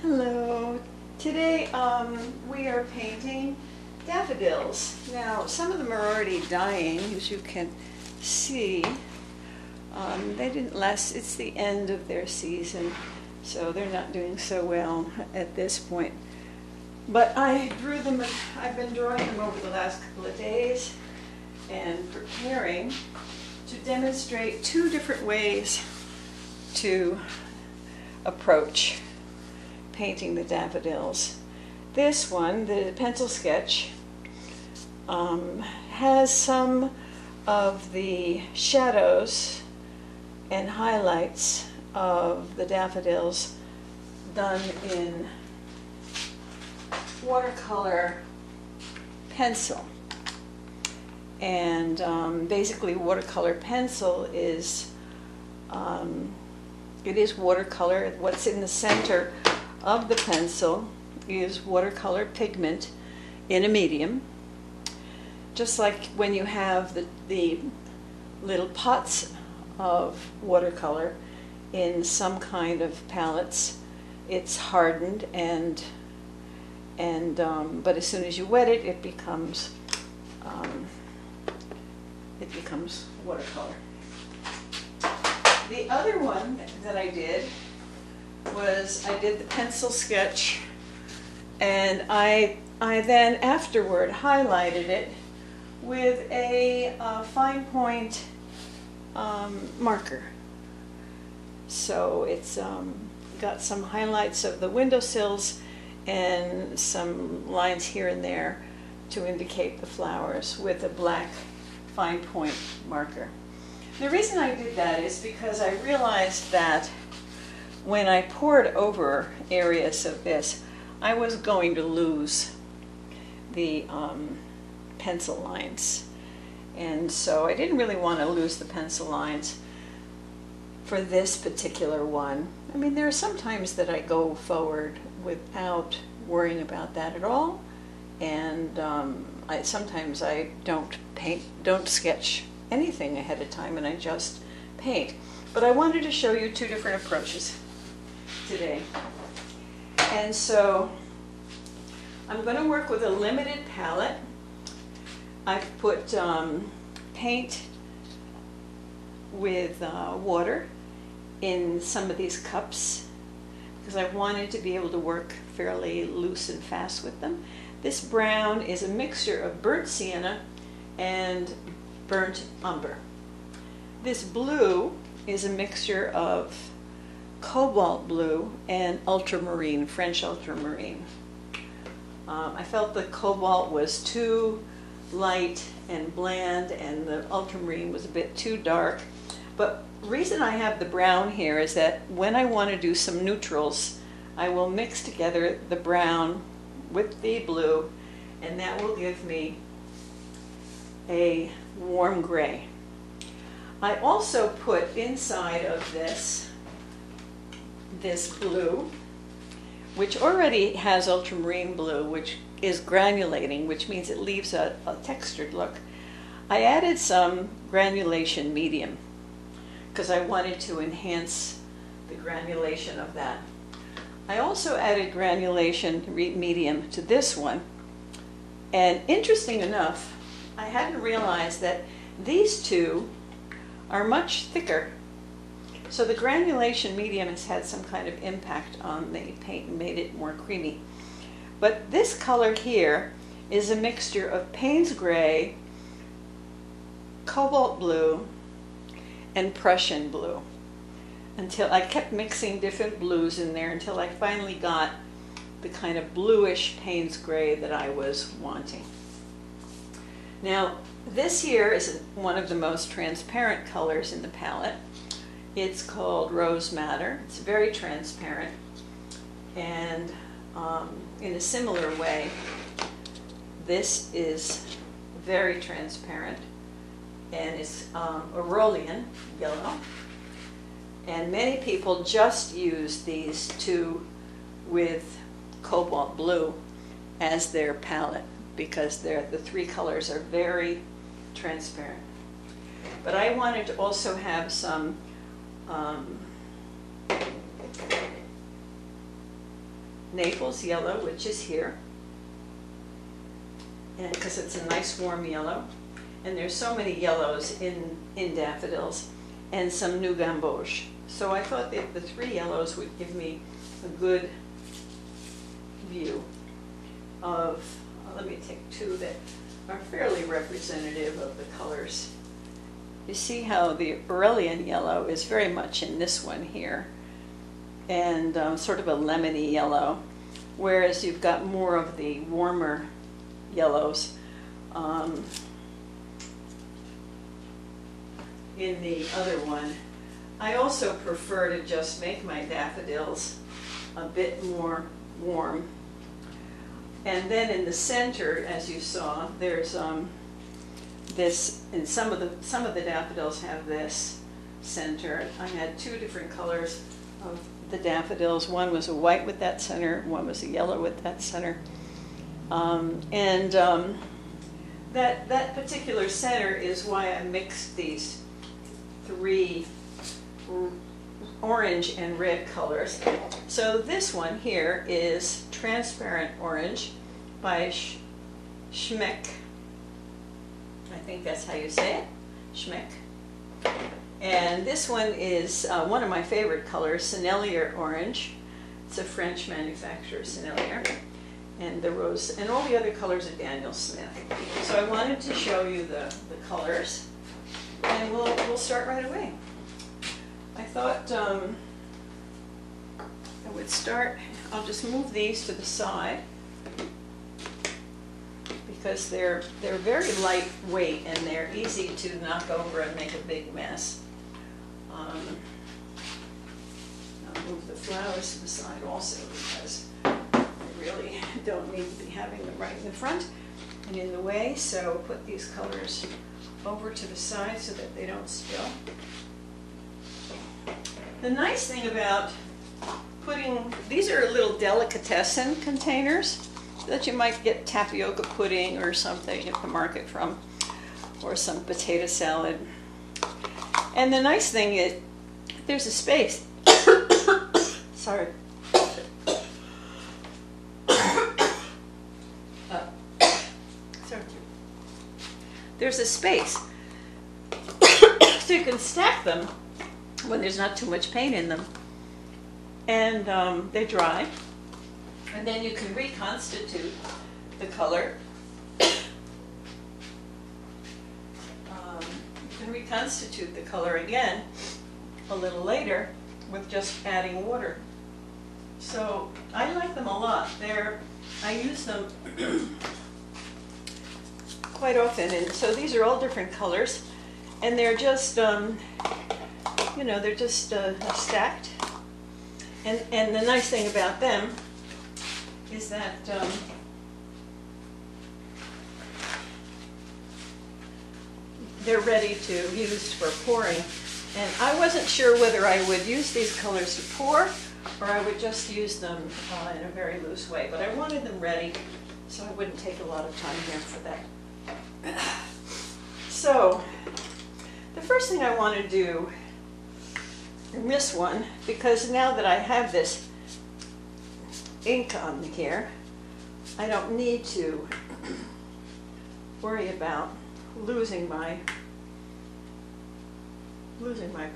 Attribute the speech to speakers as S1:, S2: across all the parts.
S1: Hello. Today we are painting daffodils. Now some of them are already dying, as you can see. They didn't last, it's the end of their season, so they're not doing so well at this point. But I drew them, I've been drawing them over the last couple of days and preparing to demonstrate two different ways to approach painting the daffodils. This one, the pencil sketch, has some of the shadows and highlights of the daffodils done in watercolor pencil. And basically watercolor pencil is, it is watercolor. What's in the center of the pencil is watercolor pigment in a medium. Just like when you have the little pots of watercolor in some kind of palettes, it's hardened but as soon as you wet it, it becomes watercolor. The other one that I did was I did the pencil sketch, and I then afterward highlighted it with a fine point marker. So it's got some highlights of the windowsills and some lines here and there to indicate the flowers with a black fine point marker. The reason I did that is because I realized that when I poured over areas of this, I was going to lose the pencil lines. And so I didn't really want to lose the pencil lines for this particular one. I mean, there are some times that I go forward without worrying about that at all. And sometimes I don't sketch anything ahead of time, and I just paint. But I wanted to show you two different approaches today. And so I'm going to work with a limited palette. I've put paint with water in some of these cups because I wanted to be able to work fairly loose and fast with them. This brown is a mixture of burnt sienna and burnt umber. This blue is a mixture of cobalt blue and ultramarine, French ultramarine. I felt the cobalt was too light and bland and the ultramarine was a bit too dark. But the reason I have the brown here is that when I want to do some neutrals, I will mix together the brown with the blue, and that will give me a warm gray. I also put inside of this blue, which already has ultramarine blue, which is granulating, which means it leaves a textured look. I added some granulation medium because I wanted to enhance the granulation of that. I also added granulation medium to this one, and interesting enough, I hadn't realized that these two are much thicker. So the granulation medium has had some kind of impact on the paint and made it more creamy. But this color here is a mixture of Payne's gray, cobalt blue, and Prussian blue. Until I kept mixing different blues in there until I finally got the kind of bluish Payne's gray that I was wanting. Now, this here is one of the most transparent colors in the palette. It's called Rose Madder. It's very transparent, and in a similar way, this is very transparent and is Aureolian yellow. And many people just use these two with cobalt blue as their palette because the three colors are very transparent. But I wanted to also have some Naples yellow, which is here, and because it's a nice warm yellow. And there's so many yellows in daffodils, and some new gamboge. So I thought that the three yellows would give me a good view of, let me take two that are fairly representative of the colors. You see how the Aurelian yellow is very much in this one here, and sort of a lemony yellow, whereas you've got more of the warmer yellows in the other one. I also prefer to just make my daffodils a bit more warm. And then in the center, as you saw, there's this, and some of the daffodils have this center. I had two different colors of the daffodils. One was a white with that center, one was a yellow with that center. That particular center is why I mixed these three orange and red colors. So this one here is Transparent Orange by Schmeck. I think that's how you say it, Schmeck. And this one is one of my favorite colors, Sennelier Orange. It's a French manufacturer, Sennelier. And the rose, and all the other colors are Daniel Smith. So I wanted to show you the colors, and we'll start right away. I thought I would start, I'll just move these to the side because they're very lightweight and they're easy to knock over and make a big mess. I'll move the flowers to the side also because really don't need to be having them right in the front and in the way, so put these colors over to the side so that they don't spill. The nice thing about putting, these are little delicatessen containers that you might get tapioca pudding or something at the market from, or some potato salad. And the nice thing is there's a space. Sorry. There's a space so you can stack them when there's not too much paint in them, and they dry, and then you can reconstitute the color. You can reconstitute the color again a little later with just adding water. So I like them a lot. I use them quite often, and so these are all different colors, and they're just they're just stacked, and the nice thing about them is that they're ready to use for pouring. And I wasn't sure whether I would use these colors to pour or I would just use them in a very loose way, but I wanted them ready so I wouldn't take a lot of time here for that. So, the first thing I want to do in this one, because now that I have this ink on here, I don't need to worry about losing my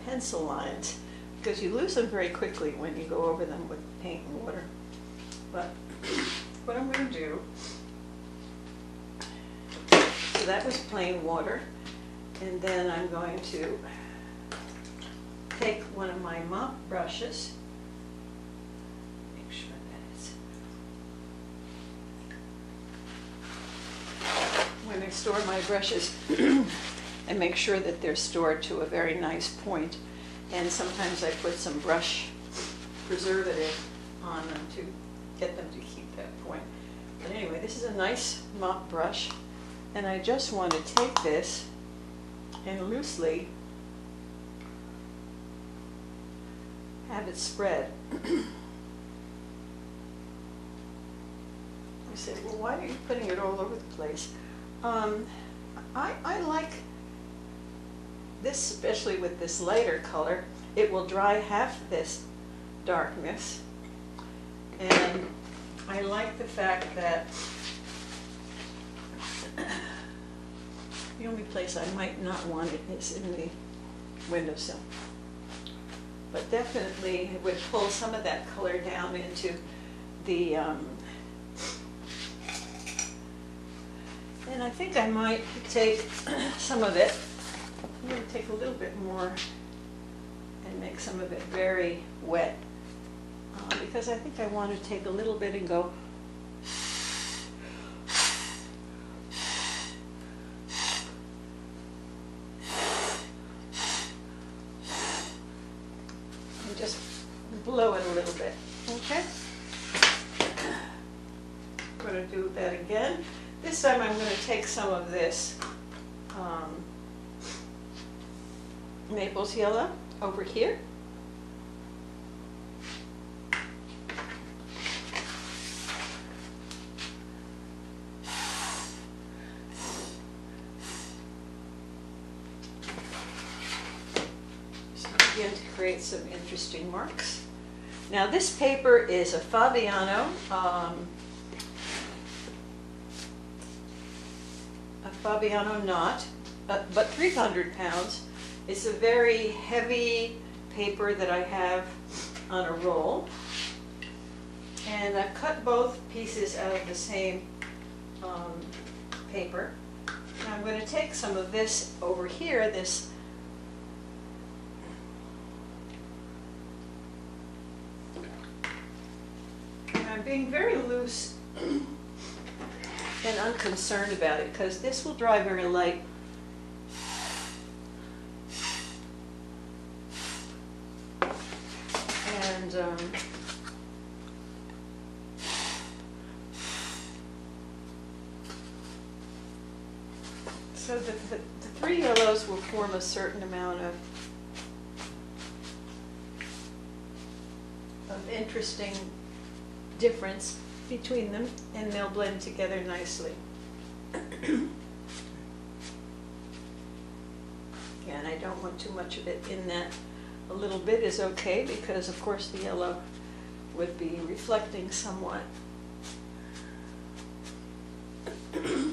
S1: pencil lines, because you lose them very quickly when you go over them with paint and water. But what I'm going to do, so that was plain water, and then I'm going to take one of my mop brushes, make sure that it's, when I store my brushes, and make sure that they're stored to a very nice point. And sometimes I put some brush preservative on them to get them to keep that point. But anyway, this is a nice mop brush, and I just want to take this and loosely have it spread. You say, well, why are you putting it all over the place? I like this, especially with this lighter color. It will dry half this darkness, and like the fact that the only place I might not want it is in the windowsill. But definitely it would pull some of that color down into the, and I think I might take some of it, I'm going to take a little bit more and make some of it very wet, because I think I want to take a little bit and go and just blow it a little bit. Okay? I'm going to do that again. This time I'm going to take some of this Naples yellow over here. So begin to create some interesting marks. Now this paper is a Fabiano, knot, but 300 pounds. It's a very heavy paper that I have on a roll, and I've cut both pieces out of the same paper. And I'm going to take some of this over here, this and I'm being very loose and unconcerned about it because this will dry very light. And so the three yellows will form a certain amount of interesting difference between them, and they'll blend together nicely. And I don't want too much of it in that. A little bit is okay because, of course, the yellow would be reflecting somewhat. Okay.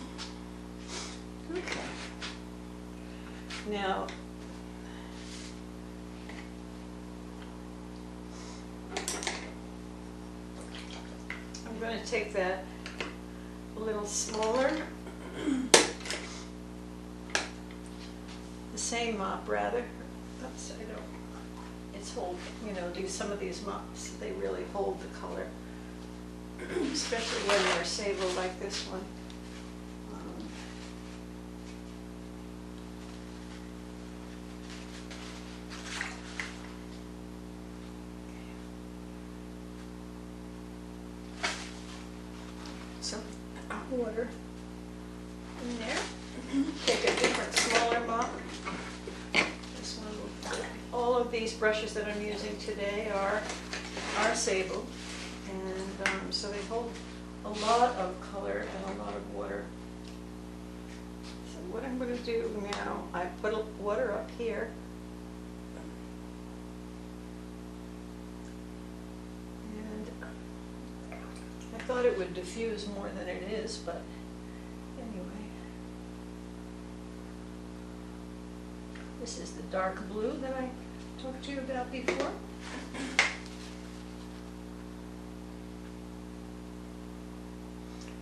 S1: Now, I'm going to take that a little smaller, the same mop rather. Oops, I don't. It's hold, you know, some of these mops, they really hold the color, especially when they're sable like this one. Some water in there. Take a different smaller mop. This one will fit. All of these brushes that I'm using today are sable, and so they hold a lot of color and a lot of water. So what I'm going to do now, I put water up here. I thought it would diffuse more than it is, but anyway. This is the dark blue that I talked to you about before.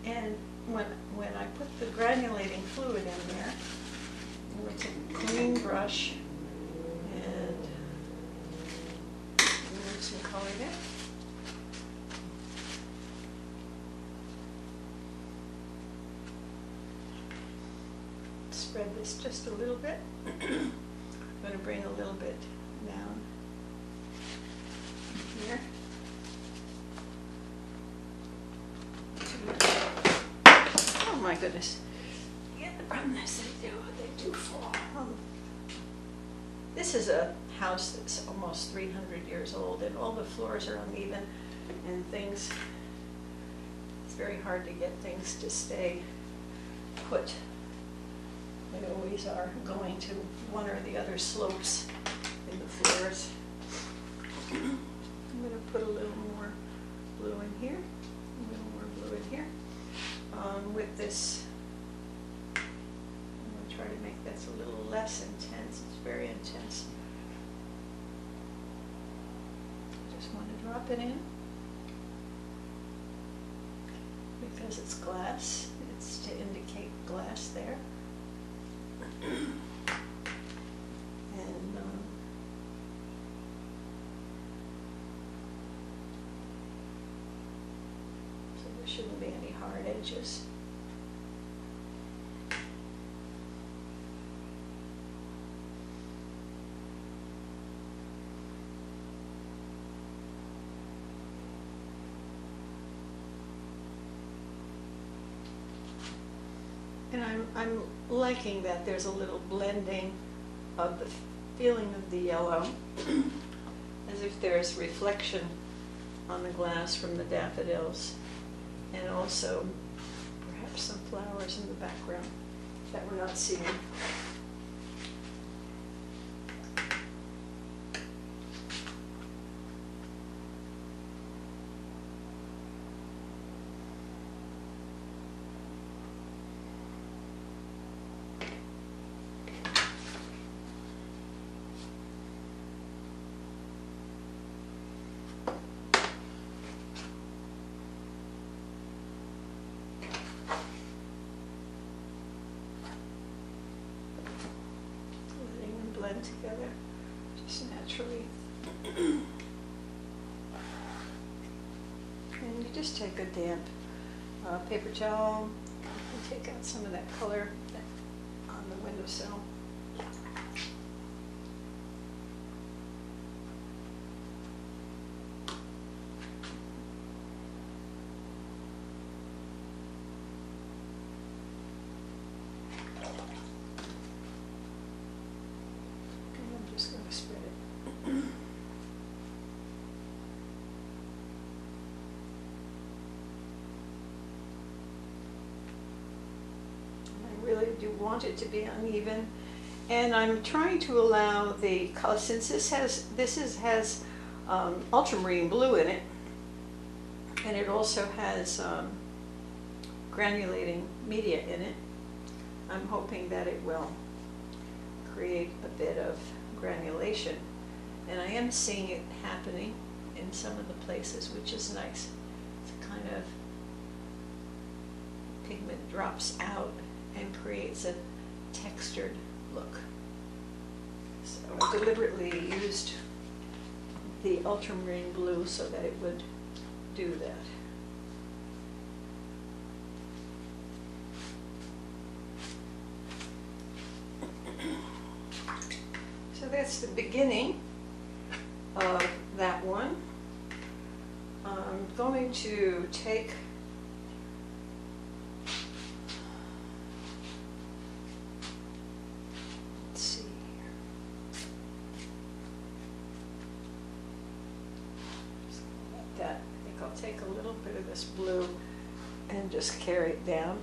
S1: And when I put the granulating fluid in there, with a clean brush and move some color there. Spread this just a little bit. I'm going to bring a little bit down here. Oh my goodness. Yeah, the problem is they do fall. This is a house that's almost 300 years old, and all the floors are uneven and things, it's very hard to get things to stay put. They always are going to one or the other slopes in the floors. I'm going to put a little more blue in here, a little more blue this, I'm going to try to make this a little less intense. It's very intense. I just want to drop it in because it's glass. It's to indicate glass there. And so there shouldn't be any hard edges. And I'm liking that there's a little blending of the feeling of the yellow, as if there's reflection on the glass from the daffodils, and also perhaps some flowers in the background that we're not seeing. Blend together just naturally. And you just take a damp paper towel and take out some of that color on the windowsill. Just going to spread it. I really do want it to be uneven, and I'm trying to allow the color, since this has ultramarine blue in it, and it also has granulating media in it. I'm hoping that it will create a bit of granulation, and I am seeing it happening in some of the places, which is nice. It's kind of pigment drops out and creates a textured look. So I deliberately used the ultramarine blue so that it would do that. So that's the beginning of that one. I'm going to take let's see here. Just like that. I think I'll take a little bit of this blue and just carry it down.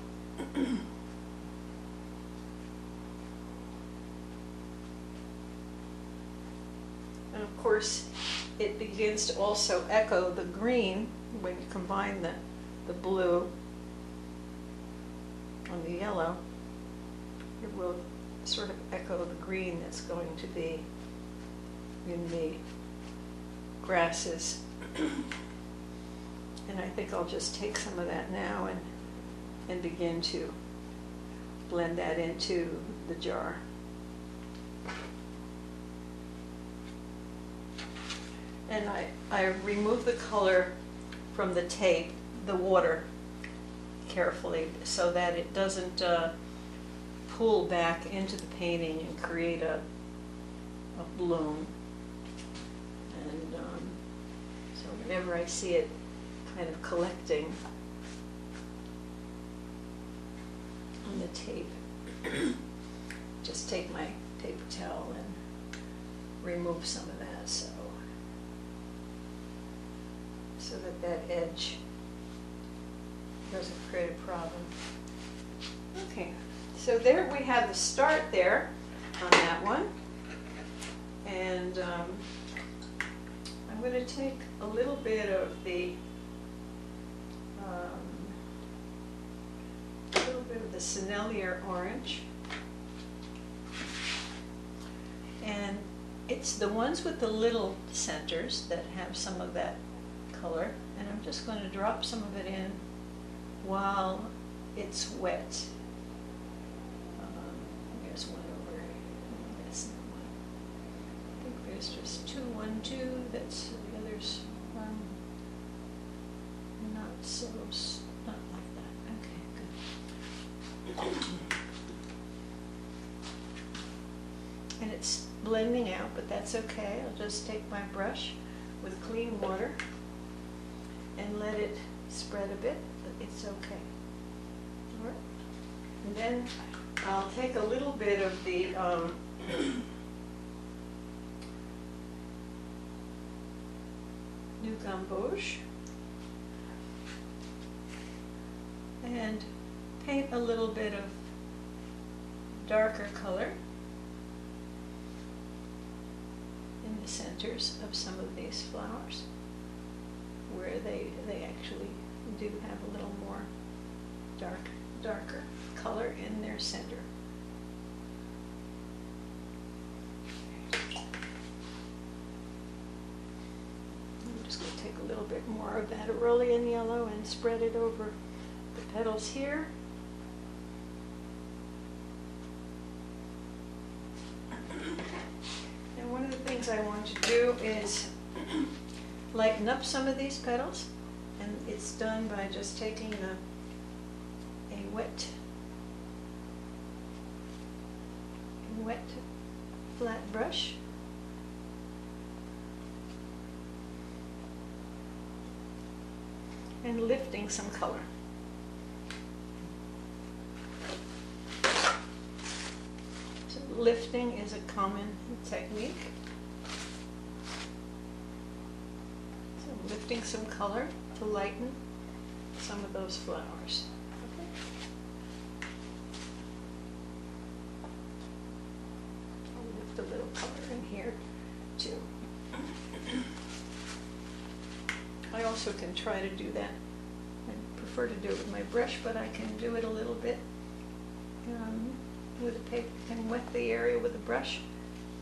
S1: And of course, it begins to also echo the green when you combine the blue on the yellow. It will sort of echo the green that's going to be in the grasses. And I think I'll just take some of that now and begin to blend that into the jar. And I remove the color from the tape, the water, carefully so that it doesn't pull back into the painting and create a bloom. And so whenever I see it kind of collecting on the tape, just take my paper towel and remove some of that so that edge doesn't create a problem. Okay, so there we have the start there on that one. And I'm going to take a little bit of the Sennelier orange. And it's the ones with the little centers that have some of that color. And I'm just going to drop some of it in while it's wet. There's one over. That's not one. I think there's just two. 1, 2. That's the others. Not so. Not like that. Okay, good. And it's blending out, but that's okay. I'll just take my brush with clean water and let it spread a bit, but it's okay. All right. And then I'll take a little bit of the New Gamboge and paint a little bit of darker color in the centers of some of these flowers where they actually do have a little more darker color in their center. I'm just going to take a little bit more of that Aurelian yellow and spread it over the petals here. And one of the things I want to do is lighten up some of these petals, and it's done by just taking a wet flat brush and lifting some color. So lifting is a common technique. So lifting some color to lighten some of those flowers. Okay. I'll lift a little color in here too. I also can try to do that. I prefer to do it with my brush, but I can do it a little bit with a paper and wet the area with a brush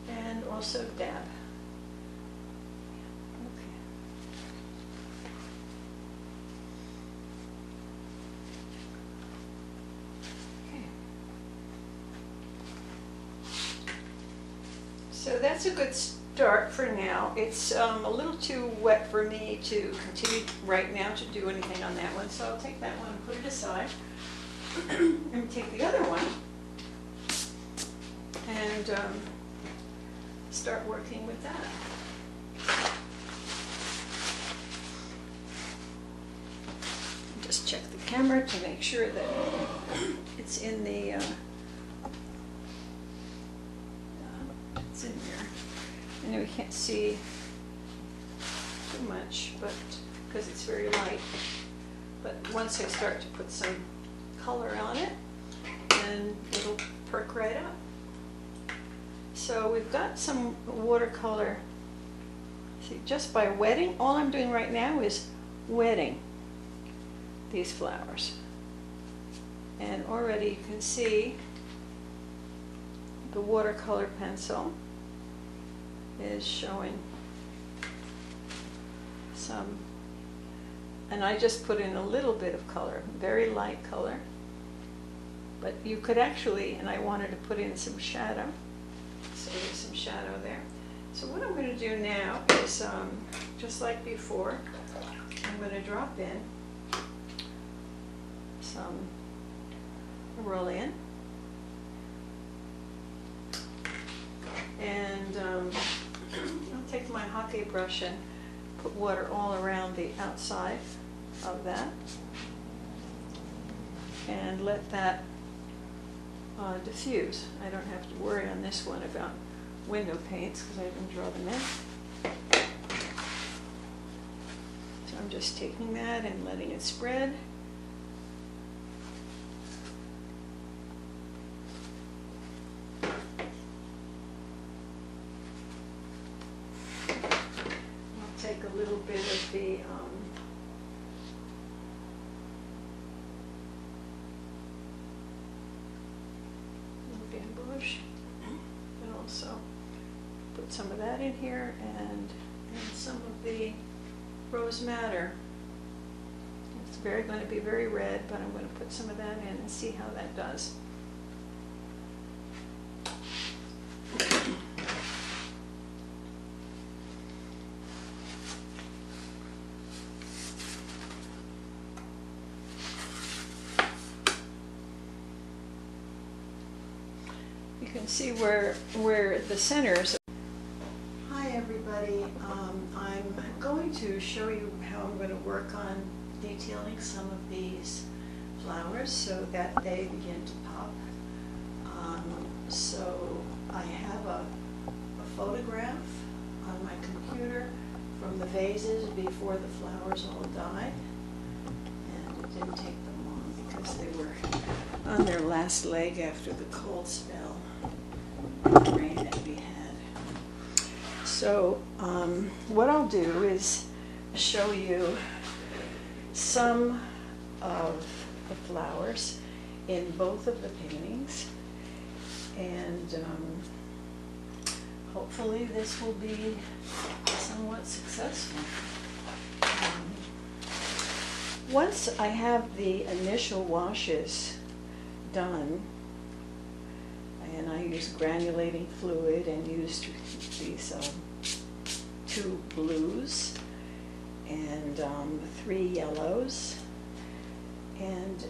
S1: and also dab. Okay. Okay. So that's a good start for now. It's a little too wet for me to continue right now to do anything on that one, so I'll take that one and put it aside and take the other one and start working with that. Just check the camera to make sure that it's in the it's in there. I know we can't see too much, but because it's very light. But once I start to put some color on it, then it'll perk right up. So we've got some watercolor. See, just by wetting, all I'm doing right now is wetting these flowers. And already you can see the watercolor pencil is showing some, and I just put in a little bit of color, very light color, but you could actually, and I wanted to put in some shadow, so there's some shadow there. So what I'm going to do now is, just like before, I'm going to drop in some Aurelian, and I'll take my hockey brush and put water all around the outside of that and let that diffuse. I don't have to worry on this one about window paints because I didn't draw them in. So I'm just taking that and letting it spread. Take a little bit of the that in here, and some of the rose madder. It's going to be very red, but I'm going to put some of that in and see how that does. You can see where the centers. Hi everybody, I'm going to show you how I'm going to work on detailing some of these flowers so that they begin to pop. So I have a photograph on my computer from the vases before the flowers all died, and it didn't take them long because they were on their last leg after the cold spell and the rain that we had. So what I'll do is show you some of the flowers in both of the paintings, and hopefully this will be somewhat successful. Once I have the initial washes done, and I use granulating fluid and used these 2 blues and 3 yellows and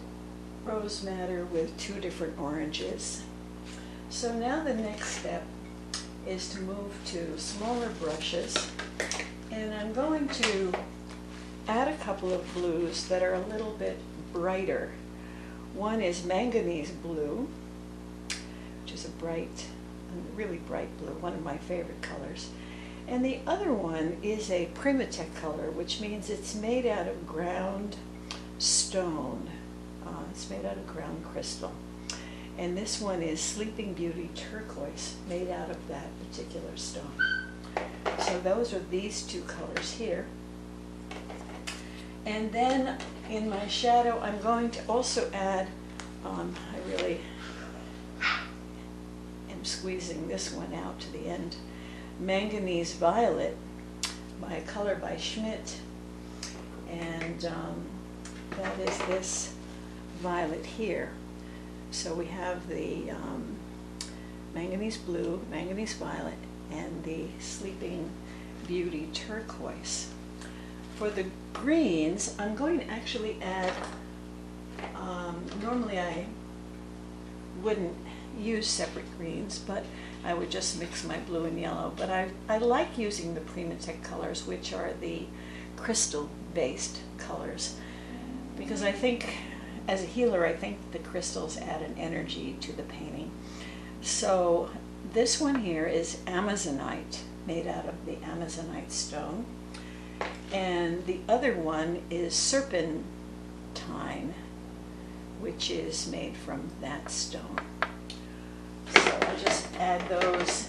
S1: rose madder with 2 different oranges. So now the next step is to move to smaller brushes, and I'm going to add a couple of blues that are a little bit brighter. One is manganese blue, which is a really bright blue, one of my favorite colors. And the other one is a Primatech color, which means it's made out of ground stone. It's made out of ground crystal. And this one is Sleeping Beauty turquoise, made out of that particular stone. So those are these 2 colors here. And then in my shadow, I'm going to also add, I really am squeezing this one out to the end, manganese violet, by a color by Schmidt, and that is this violet here. So we have the manganese blue, manganese violet, and the Sleeping Beauty turquoise. For the greens, I'm going to actually add, normally I wouldn't use separate greens, but I would just mix my blue and yellow. But I like using the Primatech colors, which are the crystal-based colors, because I think, as a healer, I think the crystals add an energy to the painting. So this one here is Amazonite, made out of the Amazonite stone. And the other one is Serpentine, which is made from that stone. So I'll just add those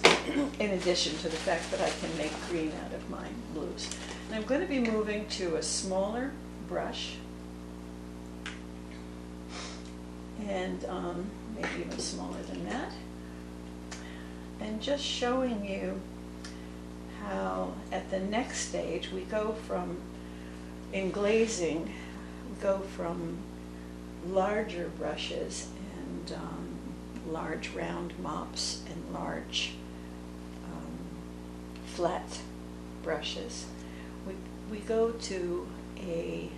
S1: in addition to the fact that I can make green out of my blues. And I'm going to be moving to a smaller brush, and maybe even smaller than that, and just showing you how at the next stage we go from, in glazing, we go from larger brushes and large round mops and large flat brushes. We go to a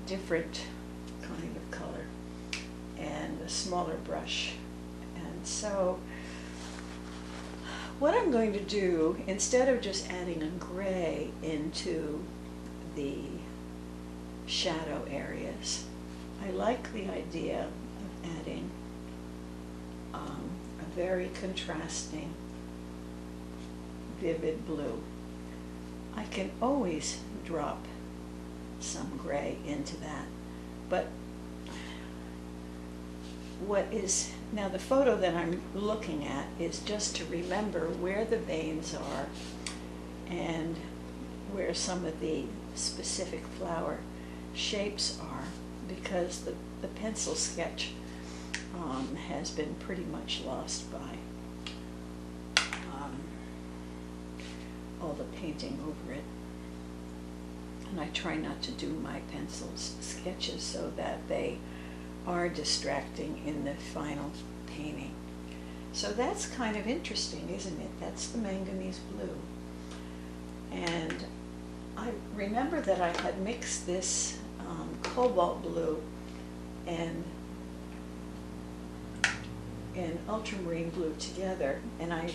S1: different kind of color and a smaller brush. And so what I'm going to do, instead of just adding a gray into the shadow areas, I like the idea of adding a very contrasting, vivid blue. I can always drop some gray into that, but what is, now the photo that I'm looking at is just to remember where the veins are and where some of the specific flower shapes are, because the pencil sketch has been pretty much lost by all the painting over it. And I try not to do my pencil sketches so that they are distracting in the final painting. So that's kind of interesting, isn't it? That's the manganese blue. And I remember that I had mixed this cobalt blue and ultramarine blue together, and I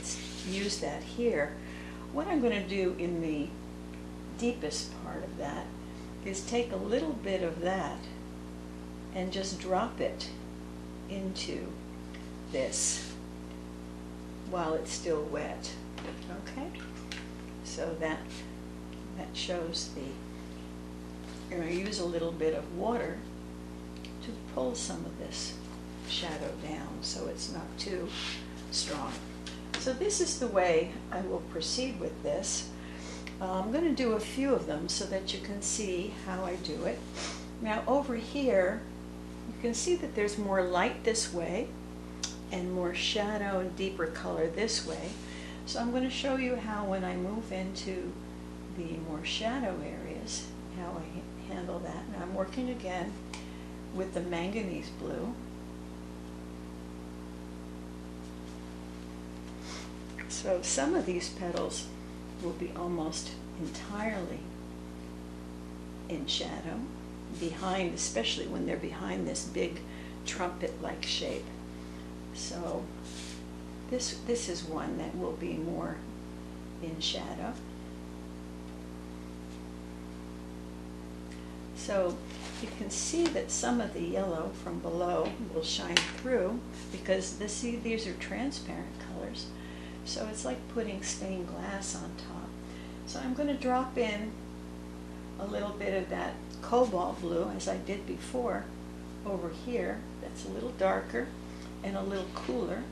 S1: used that here. What I'm going to do in the deepest part of that is take a little bit of that and just drop it into this while it's still wet. Okay? So that shows the, and I use a little bit of water to pull some of this shadow down so it's not too strong. So this is the way I will proceed with this. I'm going to do a few of them so that you can see how I do it. Now over here, you can see that there's more light this way and more shadow and deeper color this way. So I'm going to show you how, when I move into the more shadow areas, how I handle that. Now I'm working again with the manganese blue. So some of these petals will be almost entirely in shadow, behind, especially when they're behind this big trumpet-like shape. So this is one that will be more in shadow. So you can see that some of the yellow from below will shine through because these are transparent colors. So it's like putting stained glass on top. So I'm going to drop in a little bit of that cobalt blue, as I did before, over here. That's a little darker and a little cooler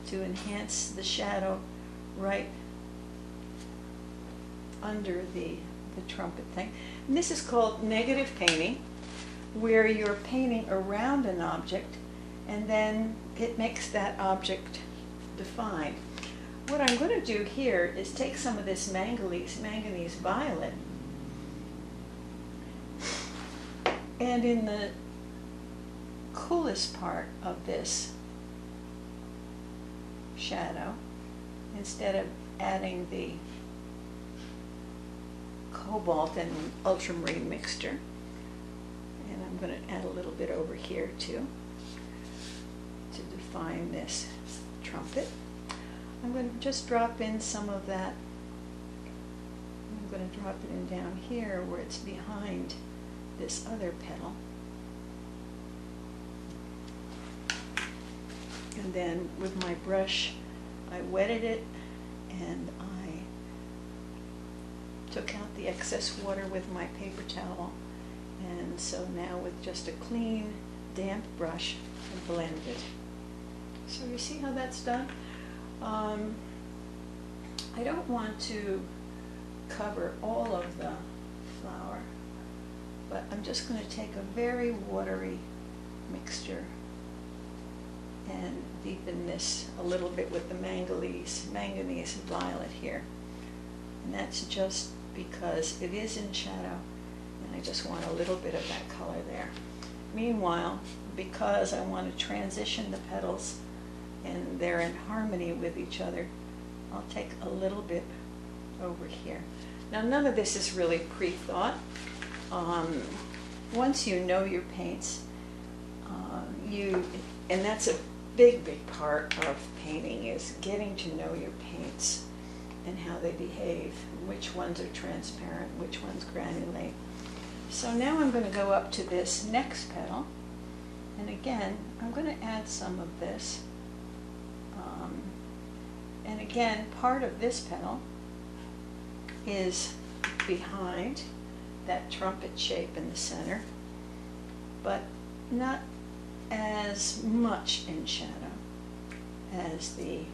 S1: to enhance the shadow right under the trumpet thing. And this is called negative painting, where you're painting around an object and then it makes that object defined. What I'm going to do here is take some of this manganese violet, and in the coolest part of this shadow, instead of adding the cobalt and ultramarine mixture, and I'm going to add a little bit over here too to define this trumpet. I'm going to just drop in some of that. I'm going to drop it in down here where it's behind this other petal. And then with my brush, I wetted it and I took out the excess water with my paper towel. And so now with just a clean, damp brush, I blend it. So you see how that's done? I don't want to cover all of the flower, but I'm just going to take a very watery mixture and deepen this a little bit with the manganese violet here. And that's just because it is in shadow and I just want a little bit of that color there. Meanwhile, because I want to transition the petals and they're in harmony with each other, I'll take a little bit over here. Now none of this is really pre-thought. Once you know your paints, and that's a big part of painting, is getting to know your paints and how they behave, which ones are transparent, which ones granulate. So now I'm going to go up to this next petal, and again I'm going to add some of this. And again, part of this petal is behind that trumpet shape in the center, but not as much in shadow as the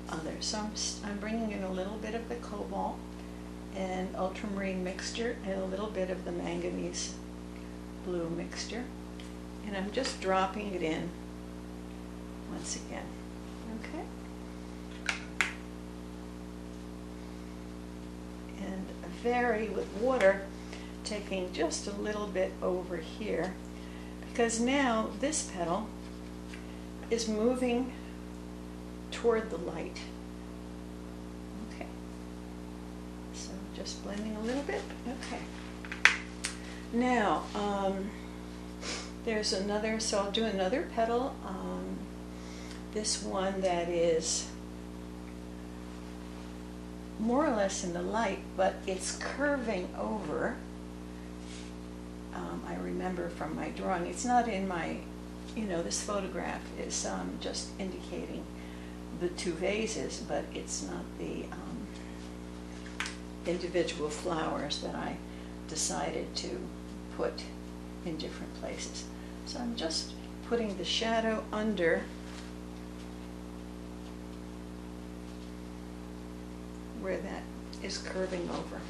S1: other. So I'm bringing in a little bit of the cobalt and ultramarine mixture and a little bit of the manganese blue mixture, and I'm just dropping it in once again. Okay? vary with water, taking just a little bit over here, because now this petal is moving toward the light. Okay, so just blending a little bit. Okay, now there's another, so I'll do another petal. This one that is more or less in the light, but it's curving over. I remember from my drawing, it's not in my, this photograph is just indicating the two vases, but it's not the individual flowers that I decided to put in different places. So I'm just putting the shadow under where that is curving over.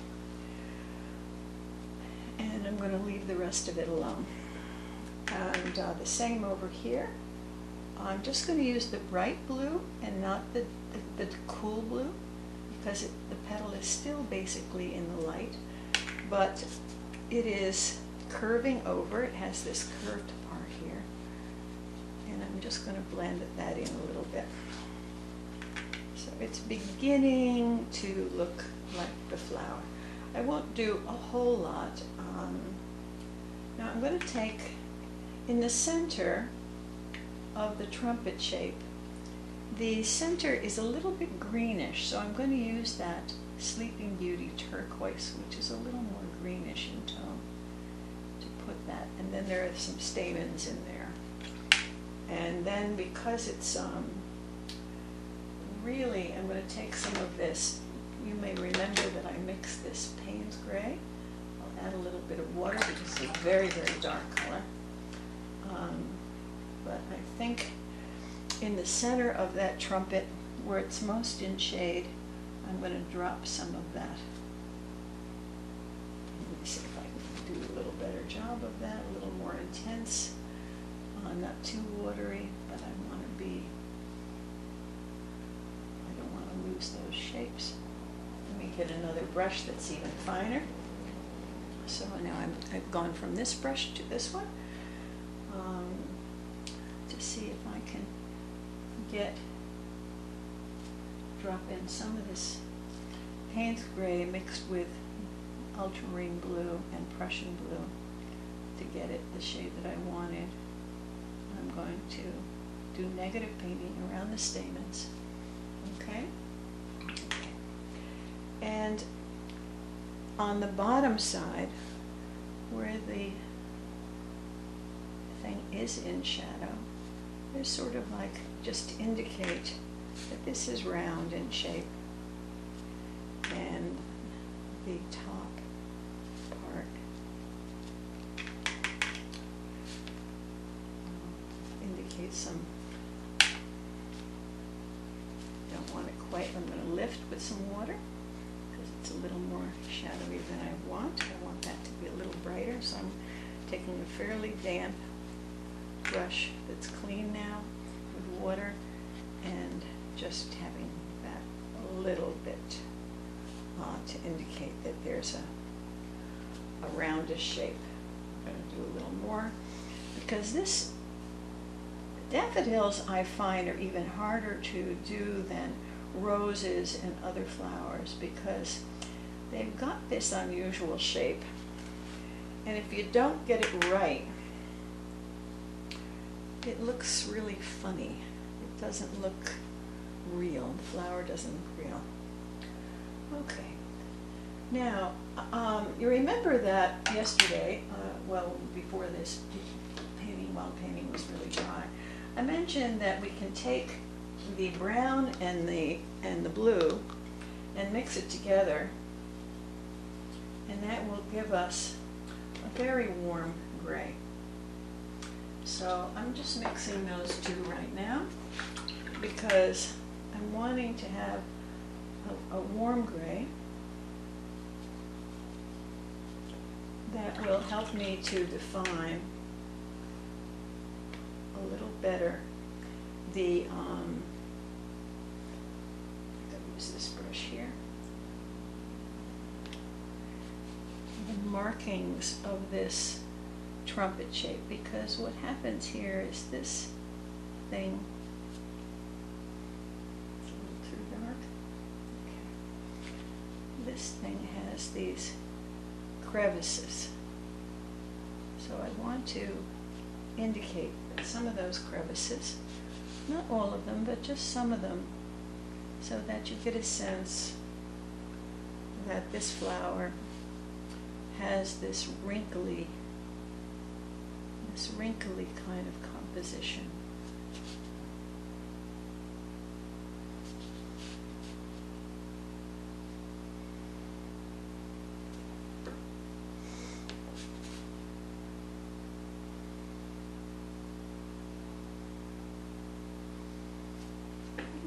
S1: And I'm going to leave the rest of it alone. And the same over here. I'm just going to use the bright blue and not the cool blue, because the petal is still basically in the light, but it is curving over. It has this curved part here. And I'm just going to blend that in a little bit. So it's beginning to look like the flower. I won't do a whole lot. Now I'm going to take, in the center of the trumpet shape, the center is a little bit greenish, so I'm going to use that Sleeping Beauty turquoise, which is a little more greenish in tone, to put that. And then there are some stamens in there. And then because it's really, I'm going to take some of this. You may remember that I mixed this Payne's Gray. I'll add a little bit of water because it's a very, very dark color. But I think in the center of that trumpet, where it's most in shade, I'm going to drop some of that. Let me see if I can do a little better job of that, a little more intense. Not too watery, but I want to be, I don't want to lose those shapes. Let me get another brush that's even finer. So now I've gone from this brush to this one to see if I can drop in some of this Payne's Gray mixed with ultramarine blue and Prussian blue to get it the shade that I wanted. I'm going to do negative painting around the stamens. Okay? And on the bottom side, where the thing is in shadow, there's sort of like, just to indicate that this is round in shape. And the top part indicates some, don't want it quite, I'm going to lift with some water because it's a little more shadowy than I want. I want that to be a little brighter, so I'm taking a fairly damp brush that's clean now with water and just having that a little bit to indicate that there's a roundish shape. I'm going to do a little more because this daffodils I find are even harder to do than roses and other flowers because they've got this unusual shape, and if you don't get it right, it looks really funny. It doesn't look real. The flower doesn't look real. Okay. Now, you remember that yesterday, well, before this painting, while painting was really dry, I mentioned that we can take the brown and the blue and mix it together, and that will give us a very warm gray. So I'm just mixing those two right now because I'm wanting to have a warm gray that will help me to define a little better the, I'm going to use this brush here. markings of this trumpet shape, because what happens here is this thing, it's a little too dark, okay. This thing has these crevices. So I want to indicate that some of those crevices, not all of them, but just some of them, so that you get a sense that this flower has this wrinkly kind of composition.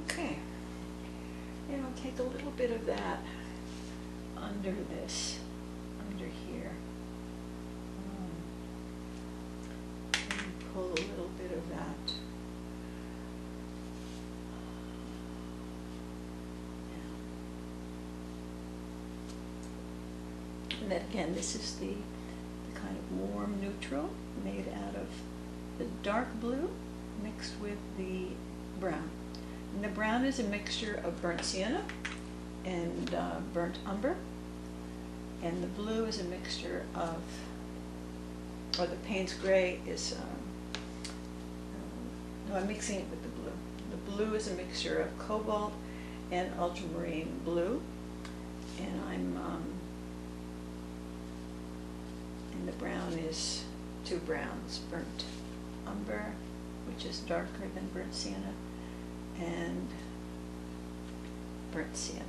S1: Okay, and I'll take a little bit of that under this, under here. And pull a little bit of that. And then again, this is the kind of warm neutral made out of the dark blue mixed with the brown. And the brown is a mixture of burnt sienna and burnt umber. And the blue is a mixture of, or the Payne's gray is, no, I'm mixing it with the blue. The blue is a mixture of cobalt and ultramarine blue. And and the brown is two browns, burnt umber, which is darker than burnt sienna, and burnt sienna.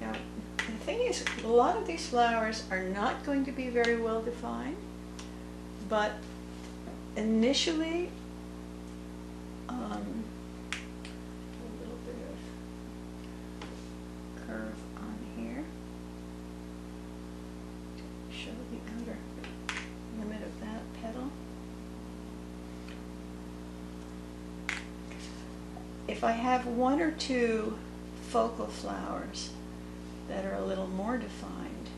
S1: Now, the thing is, a lot of these flowers are not going to be very well defined, but initially, a little bit of curve on here to show the outer limit of that petal. If I have one or two focal flowers that are a little more defined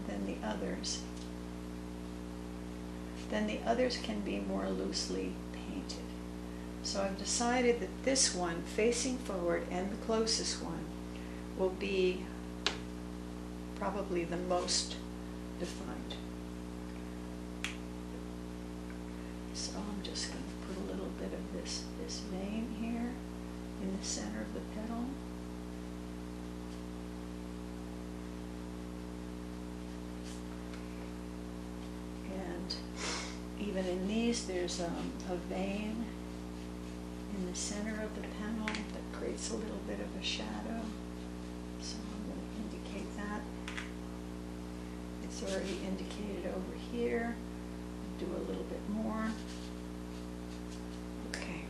S1: than the others, then the others can be more loosely painted. So I've decided that this one, facing forward, and the closest one, will be probably the most defined. So I'm just going to put a little bit of this vein here in the center of the petal. Even in these, there's a vein in the center of the petal that creates a little bit of a shadow. So I'm going to indicate that. It's already indicated over here. Do a little bit more. Okay.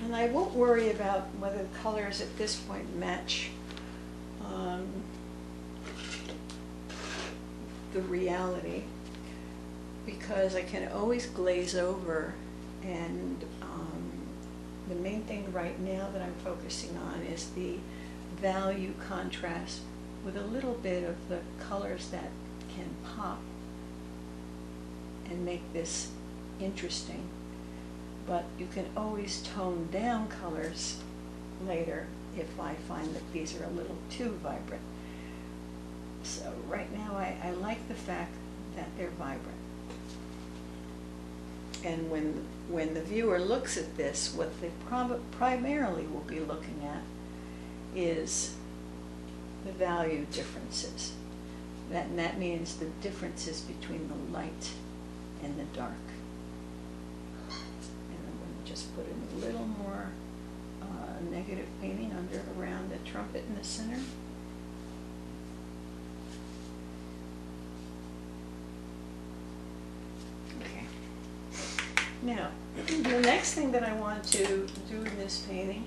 S1: And I won't worry about whether the colors at this point match the reality, because I can always glaze over, and the main thing right now that I'm focusing on is the value contrast with a little bit of the colors that can pop and make this interesting. But you can always tone down colors later if I find that these are a little too vibrant. So right now I like the fact that they're vibrant. And when the viewer looks at this, what they primarily will be looking at is the value differences. That means the differences between the light and the dark. And I'm going to just put in a little more negative painting around the trumpet in the center. Now, the next thing that I want to do in this painting,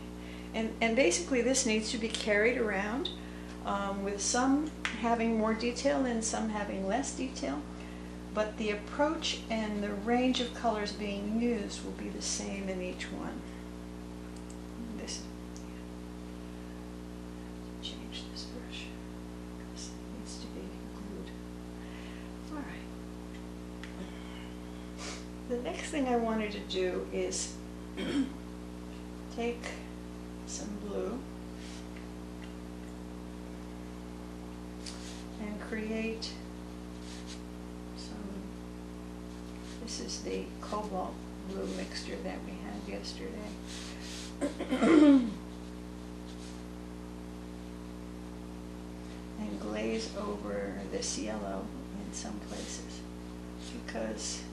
S1: and basically this needs to be carried around with some having more detail and some having less detail, but the approach and the range of colors being used will be the same in each one. the next thing I wanted to do is take some blue and create some, this is the cobalt blue mixture that we had yesterday. And glaze over this yellow in some places, because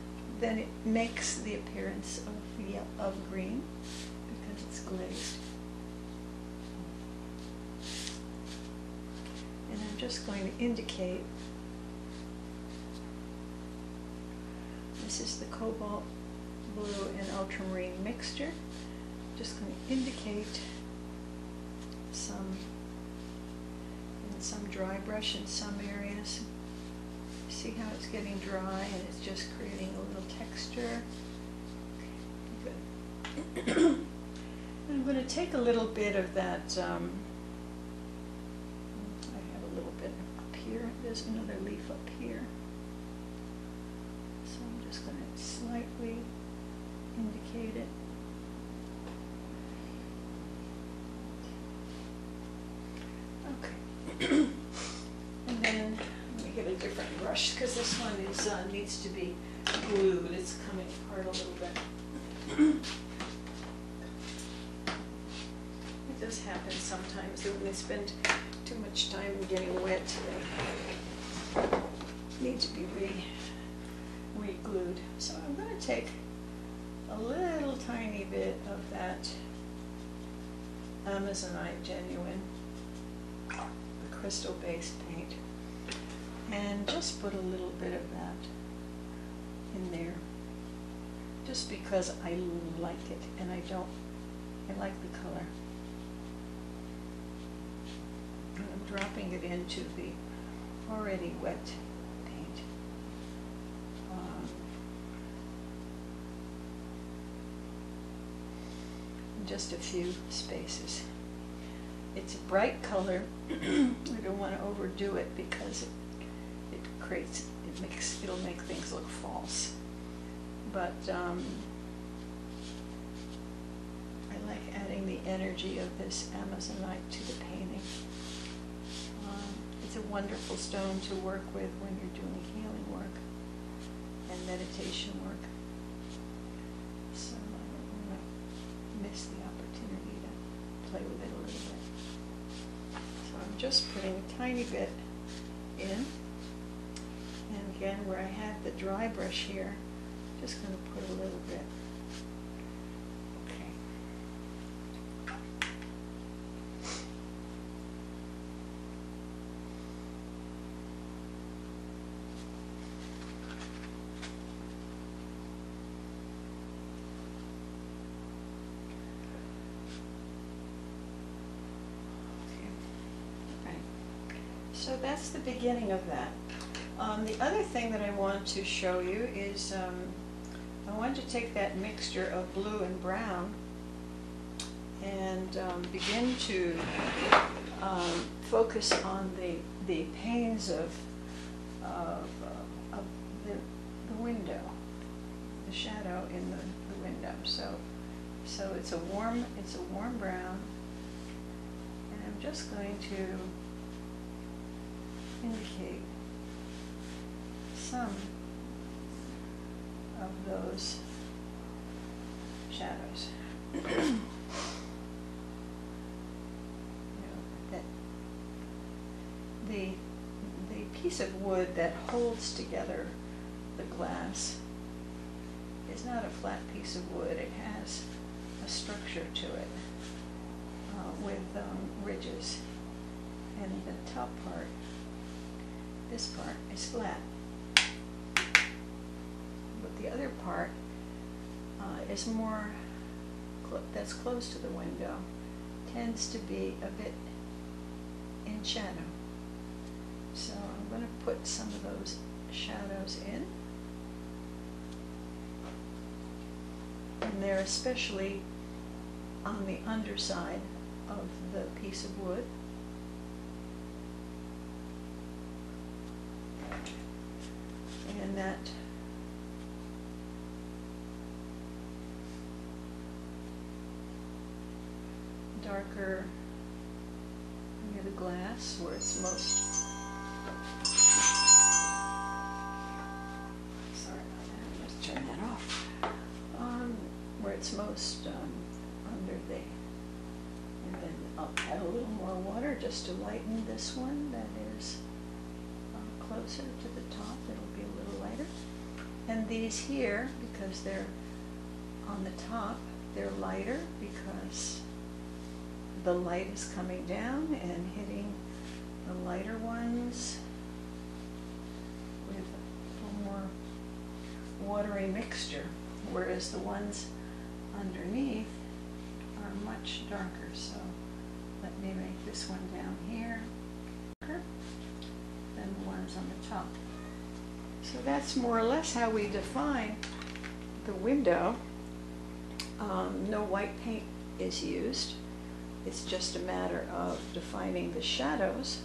S1: then it makes the appearance of green because it's glazed. And I'm just going to indicate, this is the cobalt blue and ultramarine mixture. I'm just going to indicate some dry brush in some areas. See how it's getting dry and it's just creating a little texture. Good. And I'm going to take a little bit of that, I have a little bit up here, there's another leaf up here. So I'm just going to slightly indicate it. Okay. And then let me get a different brush because this one is needs to be glued. It's coming apart a little bit. It does happen sometimes that when they spend too much time getting wet, they need to be re-glued. So I'm going to take a little tiny bit of that Amazonite Genuine, the crystal-based paint, and just put a little bit of that in there, just because I like it and I like the color. And I'm dropping it into the already wet paint. In just a few spaces. It's a bright color. We don't want to overdo it because it'll make things look false. But I like adding the energy of this Amazonite to the painting. It's a wonderful stone to work with when you're doing healing work and meditation work. So I don't want to miss the opportunity to play with it a little bit. So I'm just putting a tiny bit in. And again, where I had the dry brush here, just going to put a little bit. Okay. So that's the beginning of that. The other thing that I want to show you is I want to take that mixture of blue and brown and begin to focus on the panes of the window, the shadow in the window. So it's a warm brown, and I'm just going to indicate some of those shadows. That the piece of wood that holds together the glass is not a flat piece of wood. It has a structure to it with ridges, and the top part, this part, is flat. But the other part is more, that's close to the window, tends to be a bit in shadow. So I'm going to put some of those shadows in. And they're especially on the underside of the piece of wood. And that darker near the glass where it's most, sorry about that, let's turn that off, where it's most under the, and then I'll add a little more water just to lighten this one that is closer to the top. It'll be a little lighter. And these here, because they're on the top, they're lighter because the light is coming down and hitting the lighter ones with a little more watery mixture, whereas the ones underneath are much darker. So let me make this one down here darker than the ones on the top. So that's more or less how we define the window. No white paint is used. It's just a matter of defining the shadows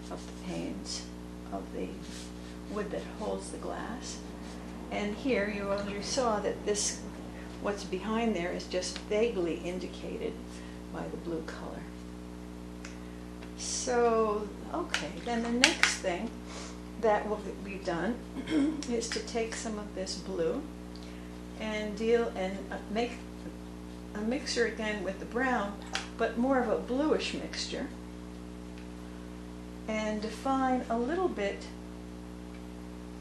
S1: of the panes of the wood that holds the glass. And here you already saw that this, what's behind there, is just vaguely indicated by the blue color. So, okay, then the next thing that will be done is to take some of this blue and deal and make a mixture again with the brown, but more of a bluish mixture, and define a little bit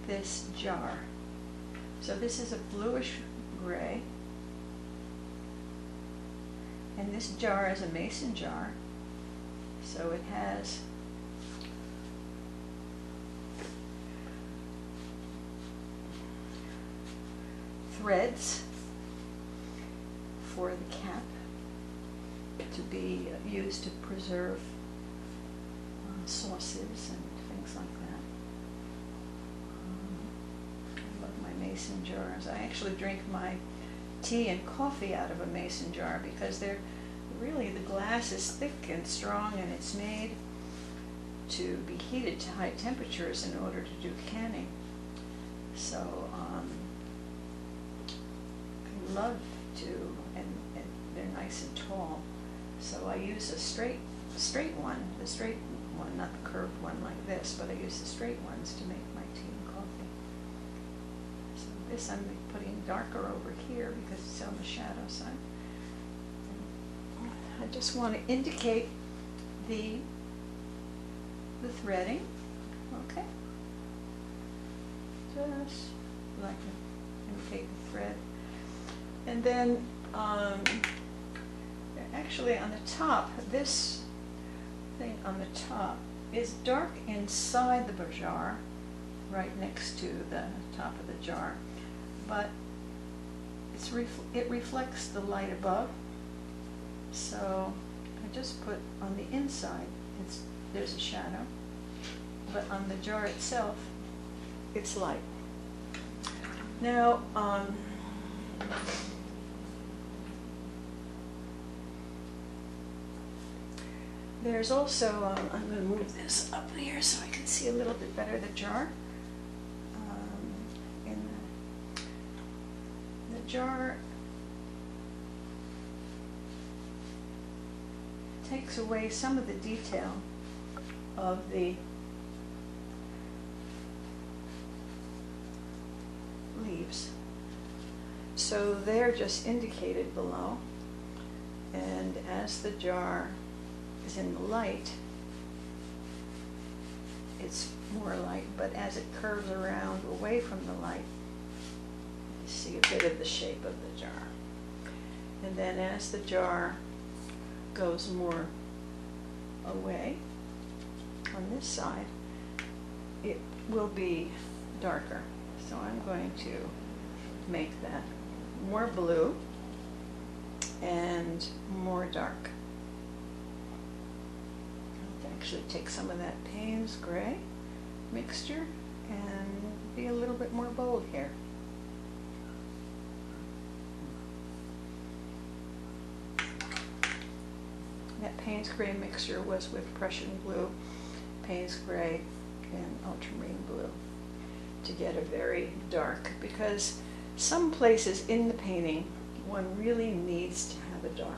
S1: this jar. So this is a bluish gray, and this jar is a mason jar, so it has threads for the cap to be used to preserve sauces and things like that. I love my mason jars. I actually drink my tea and coffee out of a mason jar because they're really, the glass is thick and strong, and it's made to be heated to high temperatures in order to do canning. So I love to, and they're nice and tall. So I use a straight one, the straight one, not the curved one like this, but I use the straight ones to make my tea and coffee. So this I'm putting darker over here because it's on the shadow side. I just want to indicate the threading, okay? Just like to indicate the thread. And then actually on the top, this thing on the top is dark inside the jar, right next to the top of the jar, but it reflects the light above. So I just put on the inside, there's a shadow, but on the jar itself, it's light. Now, there's also, I'm going to move this up here so I can see a little bit better the jar. In the jar takes away some of the detail of the leaves. So they're just indicated below, and as the jar is in the light, it's more light, but as it curves around away from the light, you see a bit of the shape of the jar. And then as the jar goes more away on this side, it will be darker. So I'm going to make that more blue and more dark. I'll actually take some of that Payne's gray mixture and be a little bit more bold here. That Payne's gray mixture was with Prussian blue, Payne's gray, and ultramarine blue to get a very dark, because some places in the painting one really needs to have a dark.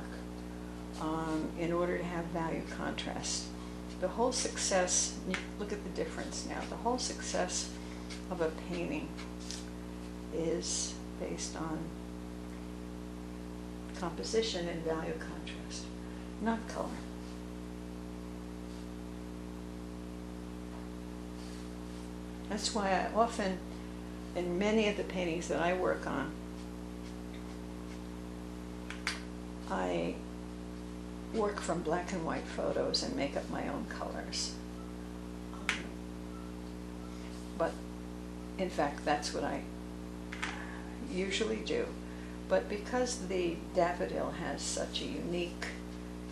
S1: in order to have value contrast. The whole success, look at the difference now, the whole success of a painting is based on composition and value contrast, not color. That's why I often, in many of the paintings that I work on, I work from black and white photos and make up my own colors. But in fact, that's what I usually do. But because the daffodil has such a unique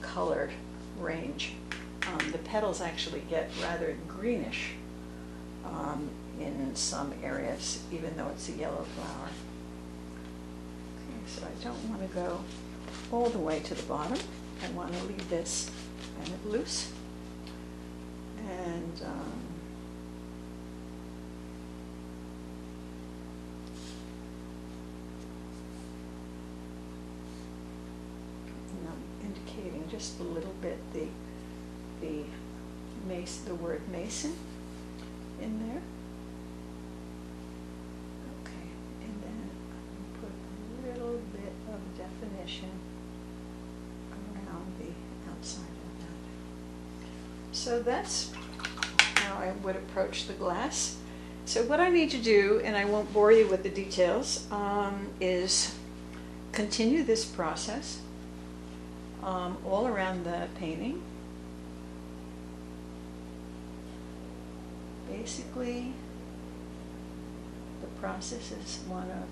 S1: colored range, the petals actually get rather greenish in some areas, even though it's a yellow flower. Okay, so I don't want to go all the way to the bottom. I want to leave this kind of loose. And I'm indicating just a little bit the word mason in there. Okay, and then I'm going to put a little bit of definition around the outside of that. So that's how I would approach the glass. So what I need to do, and I won't bore you with the details, is continue this process all around the painting. Basically, the process is one of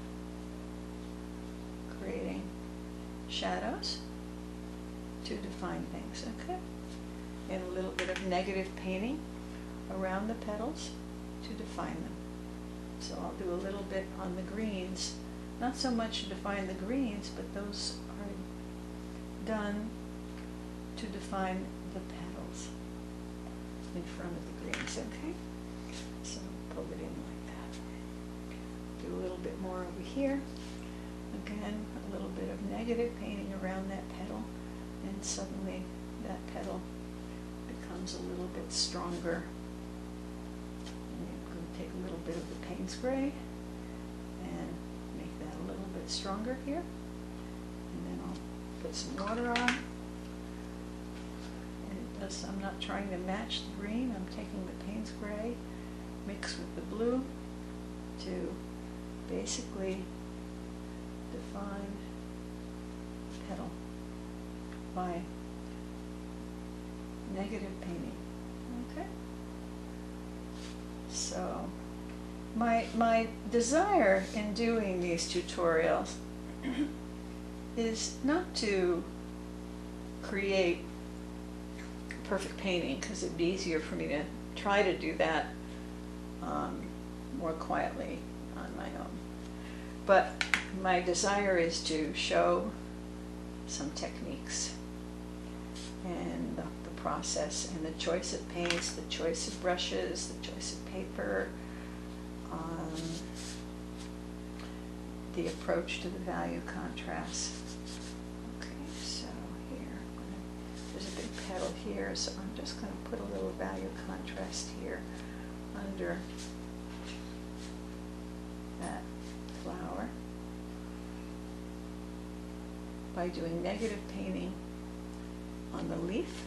S1: creating shadows to define things, okay? And a little bit of negative painting around the petals to define them. So I'll do a little bit on the greens, not so much to define the greens, but those are done to define the petals in front of the greens, okay? So pull it in like that. Do a little bit more over here. Again, a little bit of negative painting around that petal, and suddenly that petal becomes a little bit stronger. And I'm going to take a little bit of the Payne's Gray and make that a little bit stronger here. And then I'll put some water on. And it does, I'm not trying to match the green, I'm taking the Payne's Gray mixed with the blue to basically define the petal by negative painting. Okay? So my desire in doing these tutorials is not to create a perfect painting, because it'd be easier for me to try to do that more quietly on my own. But my desire is to show some techniques and the process and the choice of paints, the choice of brushes, the choice of paper, the approach to the value contrast. Okay, so here, there's a big petal here, so I'm just going to put a little value contrast here under that flower by doing negative painting on the leaf,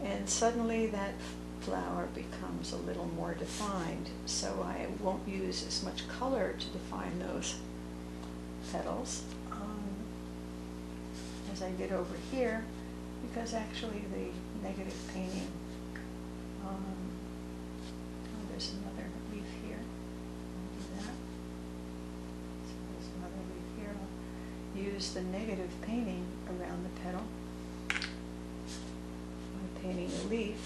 S1: and suddenly that flower becomes a little more defined, so I won't use as much color to define those petals as I did over here, because actually the negative painting, oh, there's another leaf here, I'll do that. So there's another leaf here. I'll use the negative painting around the petal by painting a leaf.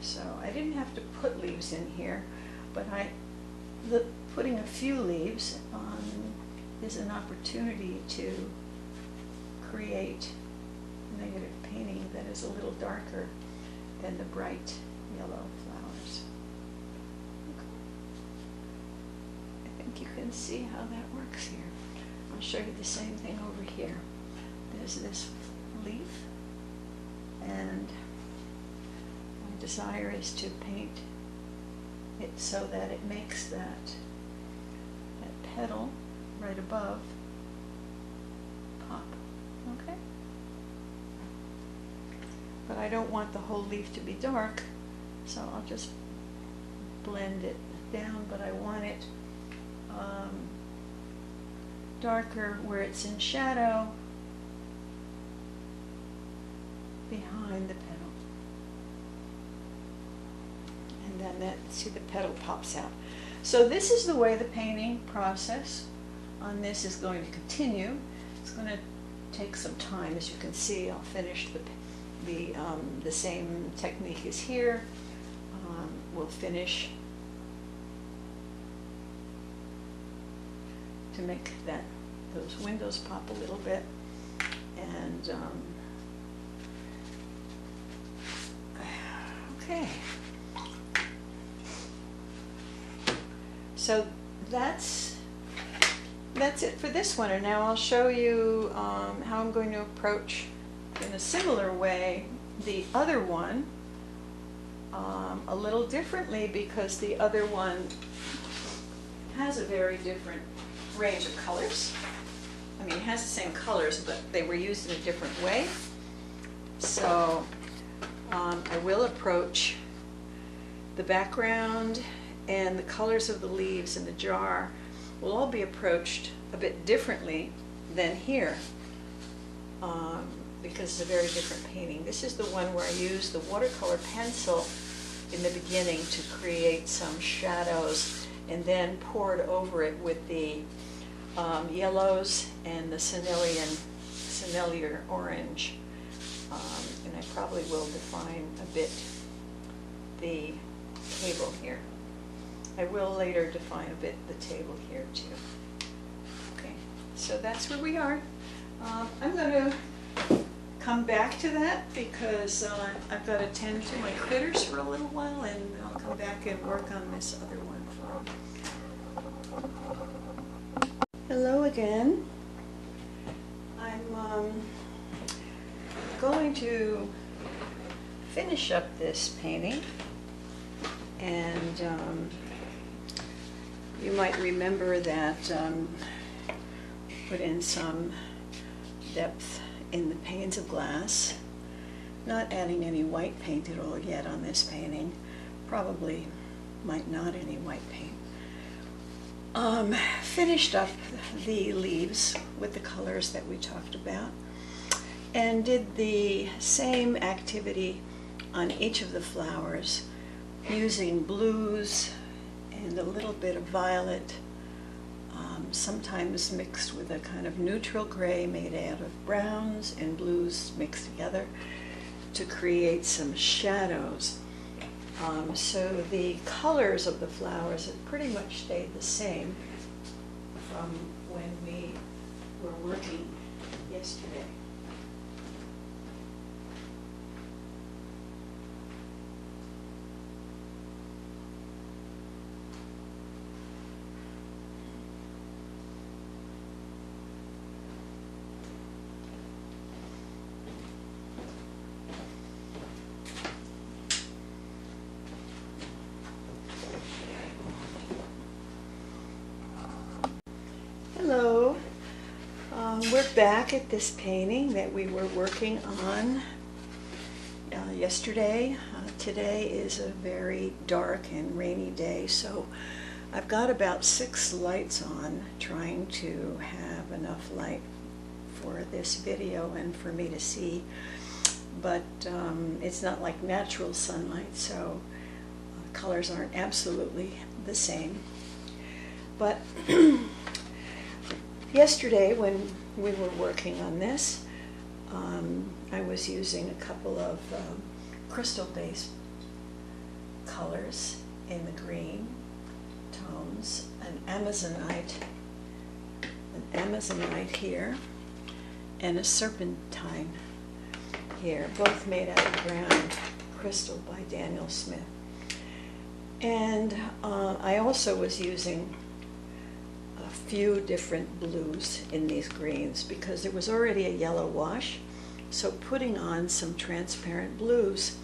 S1: So I didn't have to put leaves in here, but putting a few leaves is an opportunity to create negative painting that is a little darker than the bright yellow flowers. Okay. I think you can see how that works here. I'll show you the same thing over here. There's this leaf, and my desire is to paint it so that it makes that petal right above pop. Okay? But I don't want the whole leaf to be dark, so I'll just blend it down, but I want it darker where it's in shadow behind the petal. And then see, the petal pops out. So this is the way the painting process on this is going to continue. It's going to take some time. As you can see, I'll finish the same technique as here. We'll finish to make those windows pop a little bit, and okay. So that's it for this one, and now I'll show you how I'm going to approach in a similar way the other one, a little differently, because the other one has a very different range of colors. I mean, it has the same colors, but they were used in a different way. So I will approach the background and the colors of the leaves in the jar will all be approached a bit differently than here, because it's a very different painting. This is the one where I used the watercolor pencil in the beginning to create some shadows, and then poured over it with the yellows and the Sennelier orange. And I probably will define a bit the table here. I will later define a bit the table here too. Okay, so that's where we are. I'm going to come back to that because I've got to tend to my critters for a little while, and I'll come back and work on this other one for them. Hello again. I'm going to finish up this painting, and you might remember that put in some depth in the panes of glass, not adding any white paint at all yet on this painting, probably might not any white paint. Finished up the leaves with the colors that we talked about, and did the same activity on each of the flowers using blues and a little bit of violet, sometimes mixed with a kind of neutral gray made out of browns and blues mixed together to create some shadows. So the colors of the flowers have pretty much stayed the same from when we were working yesterday. Hello. We're back at this painting that we were working on yesterday. Today is a very dark and rainy day, so I've got about 6 lights on, trying to have enough light for this video and for me to see, but it's not like natural sunlight, so colors aren't absolutely the same. But yesterday, when we were working on this, I was using a couple of crystal-based colors in the green tones, an Amazonite here, and a serpentine here, both made out of ground crystal by Daniel Smith. And I also was using a few different blues in these greens because there was already a yellow wash, so putting on some transparent blues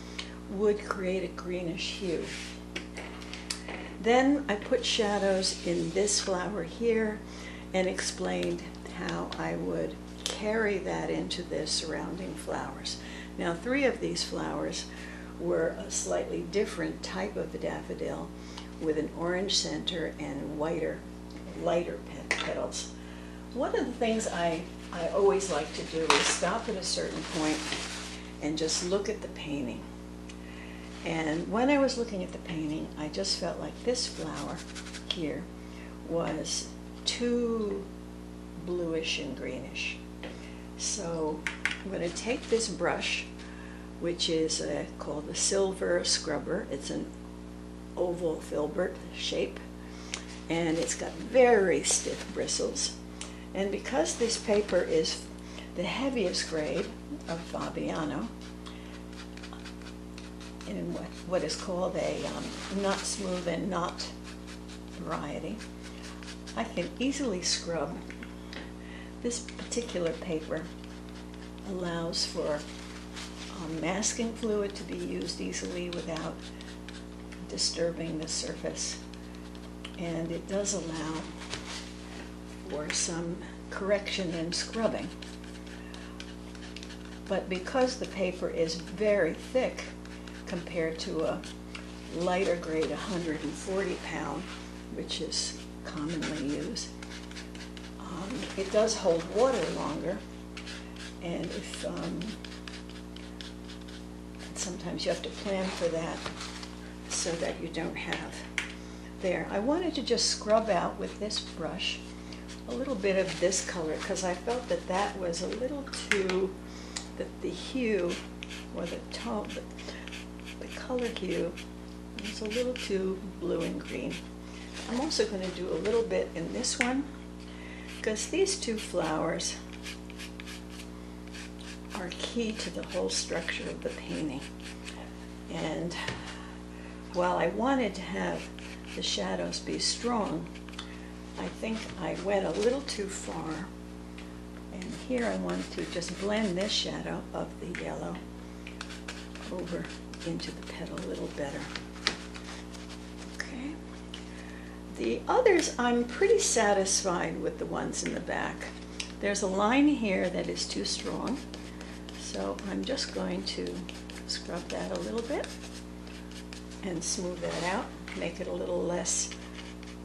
S1: would create a greenish hue. Then I put shadows in this flower here and explained how I would carry that into the surrounding flowers. Now 3 of these flowers were a slightly different type of daffodil with an orange center and lighter petals. One of the things I always like to do is stop at a certain point and just look at the painting. And when I was looking at the painting, I just felt like this flower here was too bluish and greenish. So I'm going to take this brush, which is called the Silver Scrubber. It's an oval filbert shape, and it's got very stiff bristles. And because this paper is the heaviest grade of Fabiano, in what is called a not smooth and not variety, I can easily scrub. This particular paper allows for masking fluid to be used easily without disturbing the surface, and it does allow for some correction and scrubbing. But because the paper is very thick compared to a lighter grade 140 pound, which is commonly used, it does hold water longer, and if sometimes you have to plan for that so that you don't have there. I wanted to just scrub out with this brush a little bit of this color because I felt that that was a little too, that the hue or the tone, the color hue was a little too blue and green. I'm also going to do a little bit in this one because these 2 flowers are key to the whole structure of the painting. And while I wanted to have the shadows be strong, I think I went a little too far. And here I want to just blend this shadow of the yellow over into the petal a little better. Okay. The others, I'm pretty satisfied with the ones in the back. There's a line here that is too strong, so I'm just going to scrub that a little bit and smooth that out, make it a little less,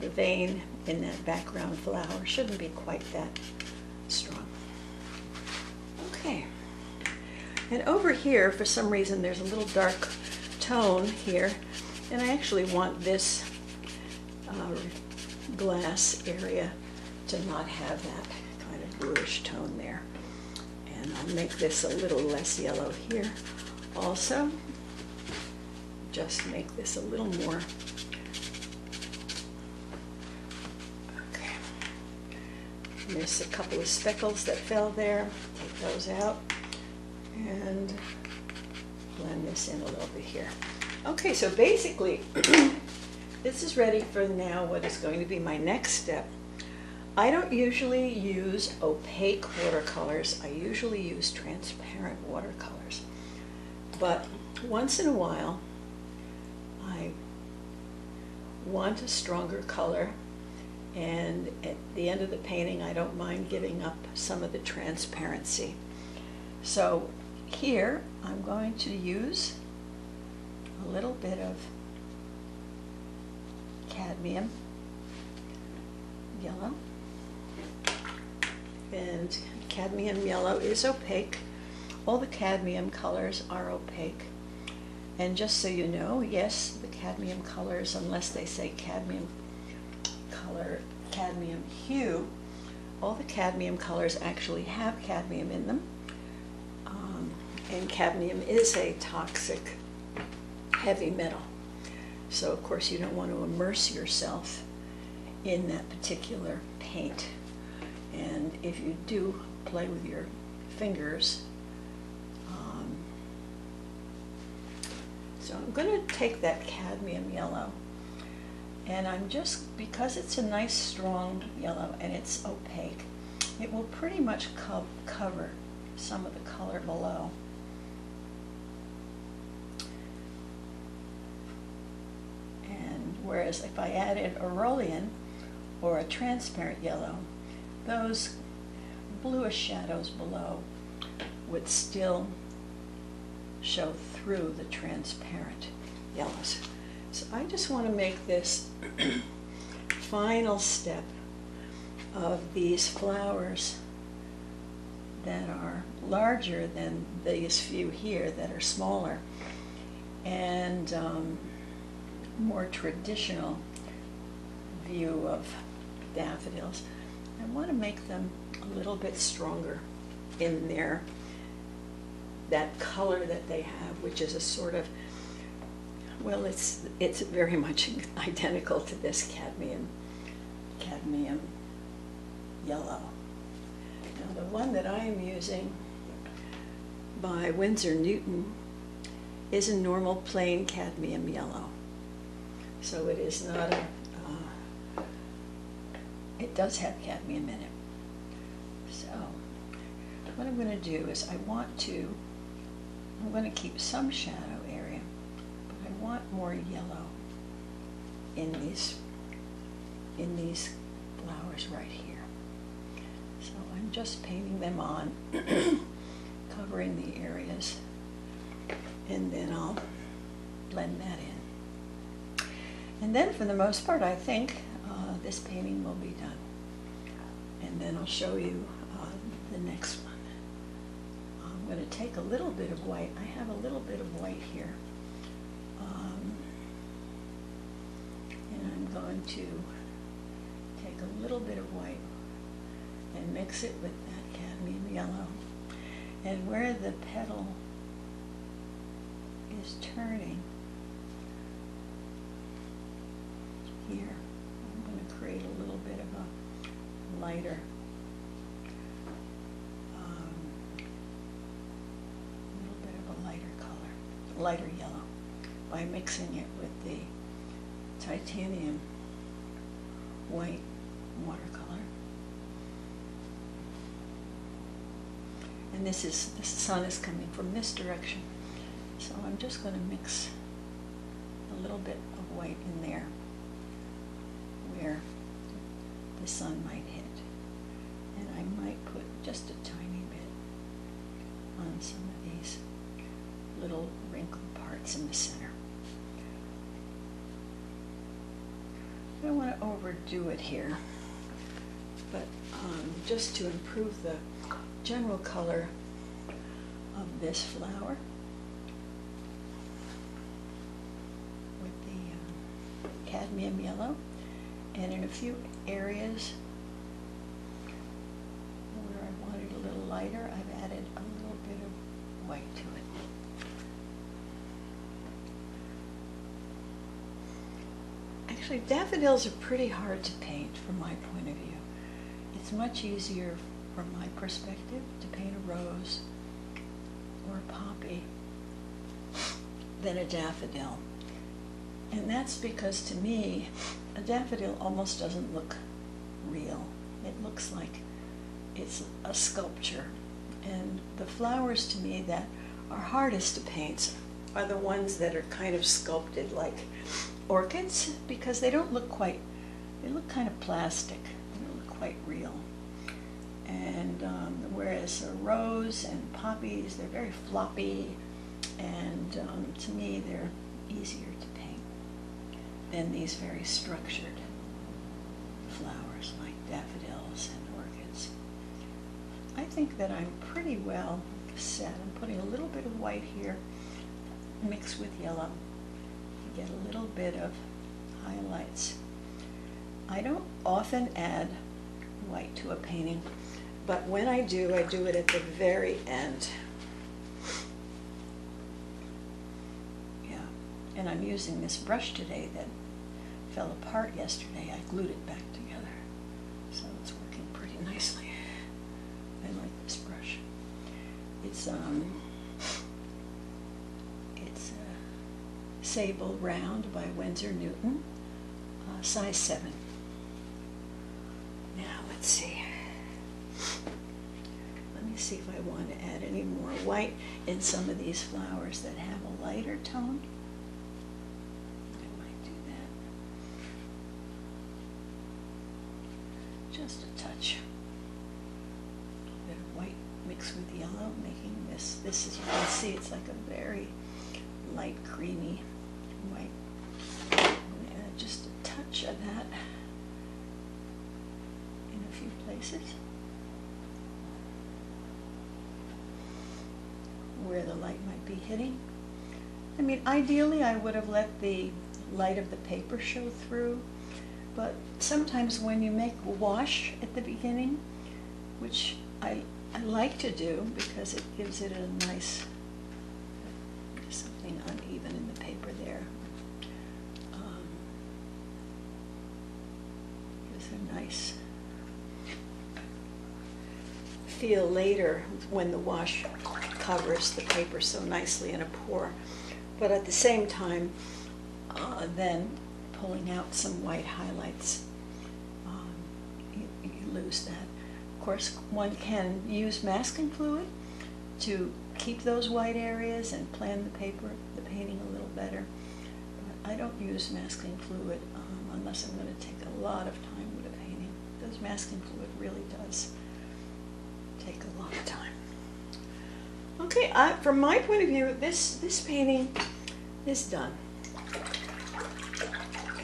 S1: the vein in that background flower shouldn't be quite that strong. Okay, and over here, for some reason, there's a little dark tone here, and I actually want this glass area to not have that kind of bluish tone there. And I'll make this a little less yellow here also. Just make this a little more. Okay. And there's a couple of speckles that fell there. Take those out and blend this in a little bit here. Okay, so basically this is ready for now what is going to be my next step. I don't usually use opaque watercolors. I usually use transparent watercolors. But once in a while, I want a stronger color, and at the end of the painting, I don't mind giving up some of the transparency. So here, I'm going to use a little bit of cadmium yellow. And cadmium yellow is opaque. All the cadmium colors are opaque. And just so you know, yes, the cadmium colors, unless they say cadmium color, cadmium hue, all the cadmium colors actually have cadmium in them. And cadmium is a toxic heavy metal. So of course you don't want to immerse yourself in that particular paint. And if you do play with your fingers, so I'm going to take that cadmium yellow And I'm just, because it's a nice strong yellow and it's opaque, it will pretty much cover some of the color below. And whereas if I added a Rollian or a transparent yellow, those bluish shadows below would still show through the transparent yellows. So I just want to make this final step of these flowers that are larger than these few here that are smaller, and more traditional view of daffodils. I want to make them a little bit stronger in that color that they have, which is a sort of, well, it's very much identical to this cadmium yellow. Now the one that I am using by Winsor Newton is a normal plain cadmium yellow. So it is not it does have cadmium in it. So what I'm going to do is I'm going to keep some shadow area, but I want more yellow in these flowers right here. So I'm just painting them on, covering the areas, and then I'll blend that in. And then for the most part, I think this painting will be done. And then I'll show you the next one. I'm going to take a little bit of white. I have a little bit of white here. And I'm going to take a little bit of white and mix it with that cadmium yellow. And where the petal is turning here, I'm going to create a little bit of a lighter lighter yellow by mixing it with the titanium white watercolor. And the sun is coming from this direction, so I'm just going to mix a little bit of white in there where the sun might hit, and I might put just a tiny bit on some of these little wrinkled parts in the center. I don't want to overdo it here, but just to improve the general color of this flower with the cadmium yellow, and in a few areas where I want it a little lighter, I've added a little bit of white to it. Actually, daffodils are pretty hard to paint from my point of view. It's much easier from my perspective to paint a rose or a poppy than a daffodil. And that's because, to me, a daffodil almost doesn't look real. It looks like it's a sculpture. And the flowers, to me, that are hardest to paint are the ones that are kind of sculpted, like orchids, because they don't look quite, they look kind of plastic. They don't look quite real. And whereas a rose and poppies, they're very floppy, and to me, they're easier to paint than these very structured flowers like daffodils and orchids. I think that I'm pretty well set. I'm putting a little bit of white here, mixed with yellow, to get a little bit of highlights. I don't often add white to a painting, but when I do it at the very end. Yeah, and I'm using this brush today that fell apart yesterday. I glued it back together, so it's working pretty nicely. I like this brush. It's Sable Round by Winsor Newton. size 7. Now let's see. Let me see if I want to add any more white in some of these flowers that have a lighter tone. I might do that. Just a touch. A bit of white mixed with yellow, making this, as you can see, it's like a very light creamy white. I'm going to add just a touch of that in a few places where the light might be hitting. I mean, ideally I would have let the light of the paper show through, but sometimes when you make a wash at the beginning, which I like to do because it gives it a nice, something uneven in the paper there. Gives a nice feel later when the wash covers the paper so nicely in a pour. But at the same time, then pulling out some white highlights, you lose that. Of course, one can use masking fluid to keep those white areas and plan the painting a little better. But I don't use masking fluid unless I'm going to take a lot of time with a painting. Because masking fluid really does take a lot of time. Okay, from my point of view, this painting is done.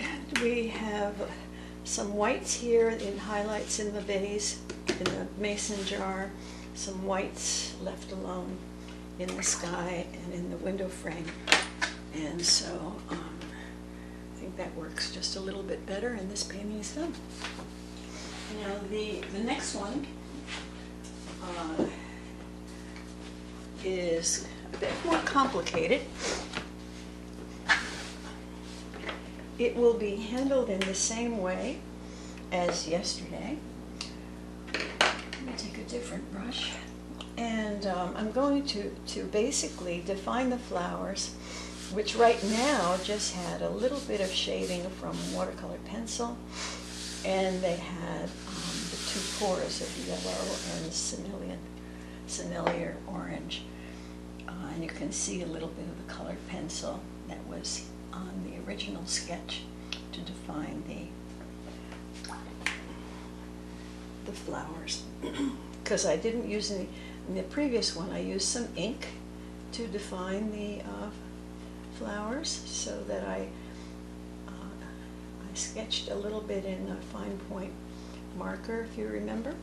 S1: And we have some whites here in highlights in the vase, in the mason jar, some whites left alone in the sky and in the window frame. And so I think that works just a little bit better, and this painting is done. Now the next one is a bit more complicated. It will be handled in the same way as yesterday. Let me take a different brush. And I'm going to basically define the flowers, which right now just had a little bit of shading from watercolor pencil, and they had the 2 pours of yellow and Sennelier orange. And you can see a little bit of the colored pencil that was on the original sketch to define the flowers. Because I didn't use any, in the previous one I used some ink to define the flowers, so that I sketched a little bit in a fine point marker, if you remember.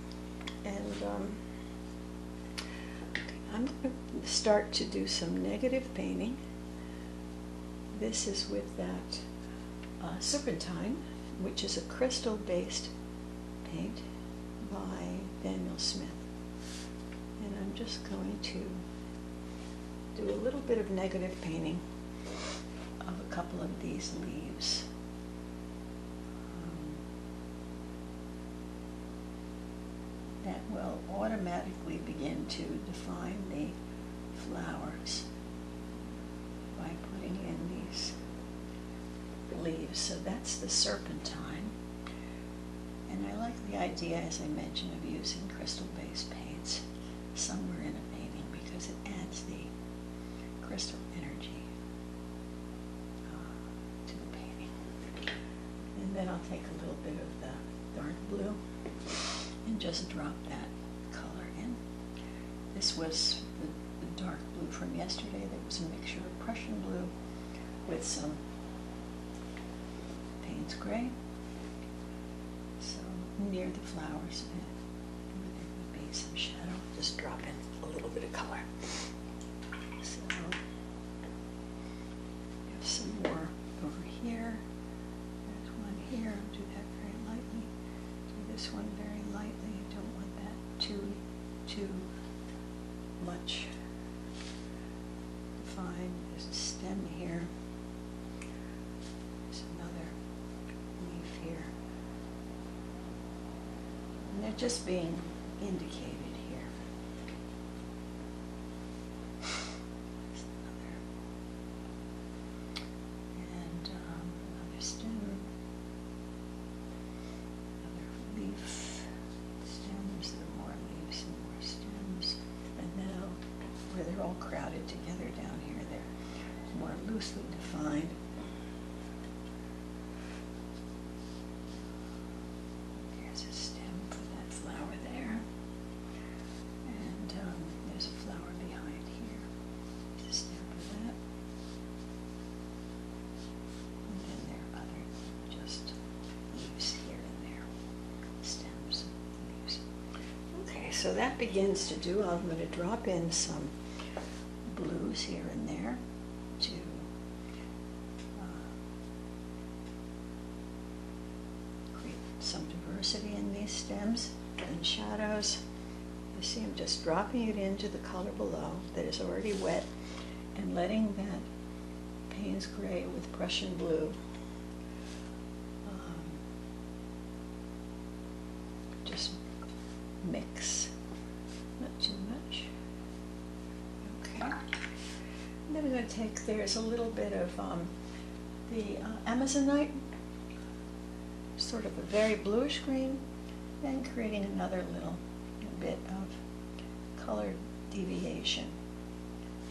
S1: And I'm going to start to do some negative painting. This is with that Serpentine, which is a crystal-based paint by Daniel Smith. And I'm just going to do a little bit of negative painting of a couple of these leaves. That will automatically begin to define the flowers by putting in these leaves. So that's the Serpentine. And I like the idea, as I mentioned, of using crystal-based paints somewhere in a painting because it adds the crystal energy to the painting. And then I'll take a little bit of the dark blue and just drop that color in. This was the dark blue from yesterday. That was a mixture of Prussian blue with some Payne's gray. So near the flowers, and there would be some shadow. Just drop in a little bit of color. So we have some more over here. There's one here. I'll do that very lightly. Do this one very lightly. I don't want that too much defined. There's a stem here. There's another leaf here. And they're just being indicated here. There's another. And another stem. all crowded together down here. They're more loosely defined. Here's a stem for that flower there. And there's a flower behind here. There's a stem for that. And then there are other just leaves here and there. Stems and leaves. Okay, so that begins to do. I'm going to drop in some blues here and there to create some diversity in these stems and shadows. You see I'm just dropping it into the color below that is already wet and letting that Payne's gray with Prussian blue just mix. Not too much. Okay. And then I'm going to take, there's a little bit of the Amazonite, sort of a very bluish green, and creating another little bit of color deviation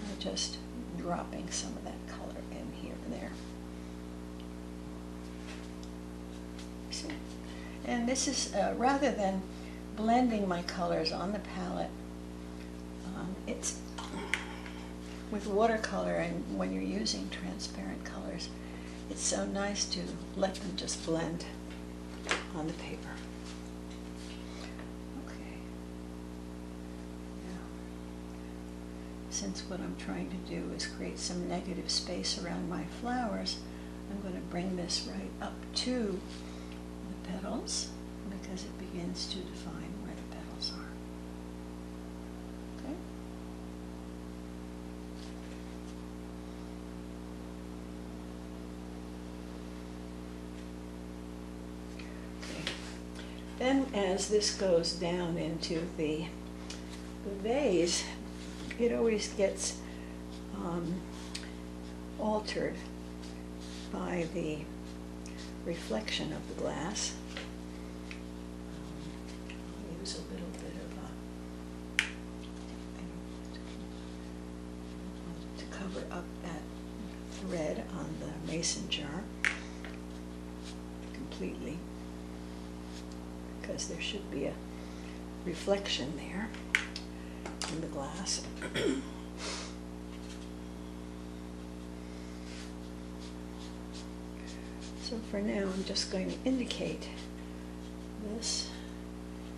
S1: by just dropping some of that color in here and there. See? And this is, rather than blending my colors on the palette, it's with watercolor, and when you're using transparent colors, it's so nice to let them just blend on the paper. Okay. Now, since what I'm trying to do is create some negative space around my flowers, I'm going to bring this right up to the petals because it begins to define where the petals are. Okay? Then as this goes down into the vase, it always gets altered by the reflection of the glass. I'll use a little bit of to cover up that thread on the mason jar completely, because there should be a reflection there in the glass. So for now I'm just going to indicate this,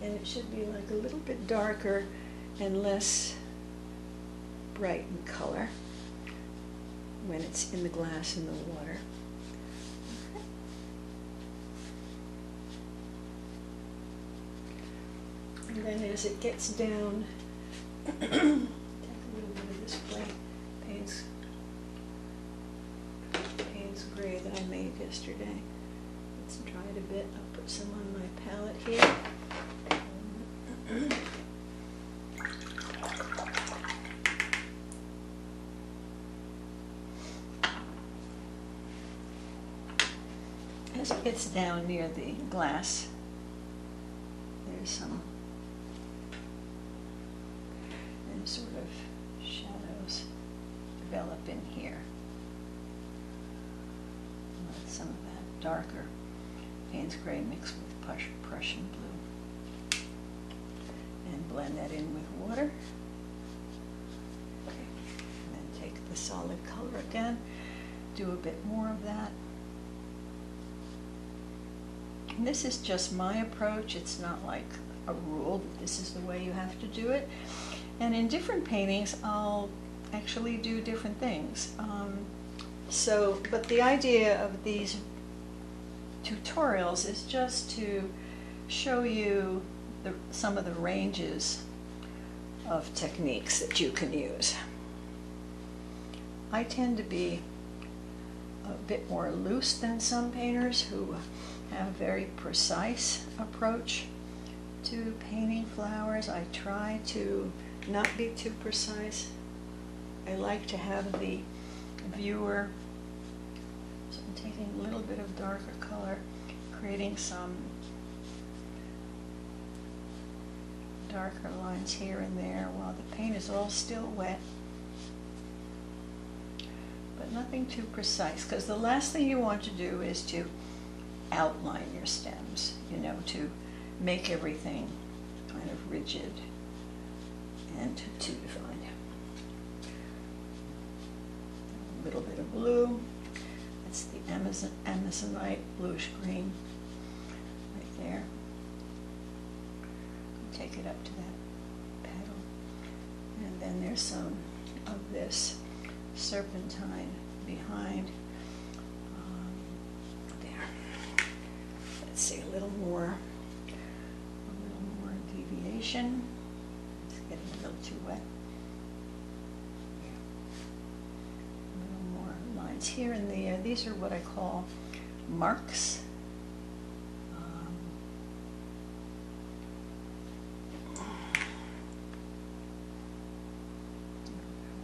S1: and it should be like a little bit darker and less bright in color when it's in the glass in the water. And then as it gets down, take a little bit of this Payne's gray that I made yesterday. It's dried a bit. I'll put some on my palette here. As it gets down near the glass, there's some sort of shadows develop in here. Let some of that darker Payne's gray mixed with Prussian blue, and blend that in with water. Okay. And then take the solid color again, do a bit more of that. And this is just my approach. It's not like a rule that this is the way you have to do it. And in different paintings, I'll actually do different things. But the idea of these tutorials is just to show you some of the ranges of techniques that you can use. I tend to be a bit more loose than some painters who have a very precise approach to painting flowers. I try to not be too precise. I like to have the viewer, so I'm taking a little bit of darker color, creating some darker lines here and there while the paint is all still wet. but nothing too precise, because the last thing you want to do is to outline your stems, you know, to make everything kind of rigid and too defined. A little bit of blue. That's the Amazonite bluish green right there. Take it up to that petal. And then there's some of this serpentine behind. There. Let's see, a little more deviation. It's getting a little too wet. A little more lines here and there. These are what I call marks.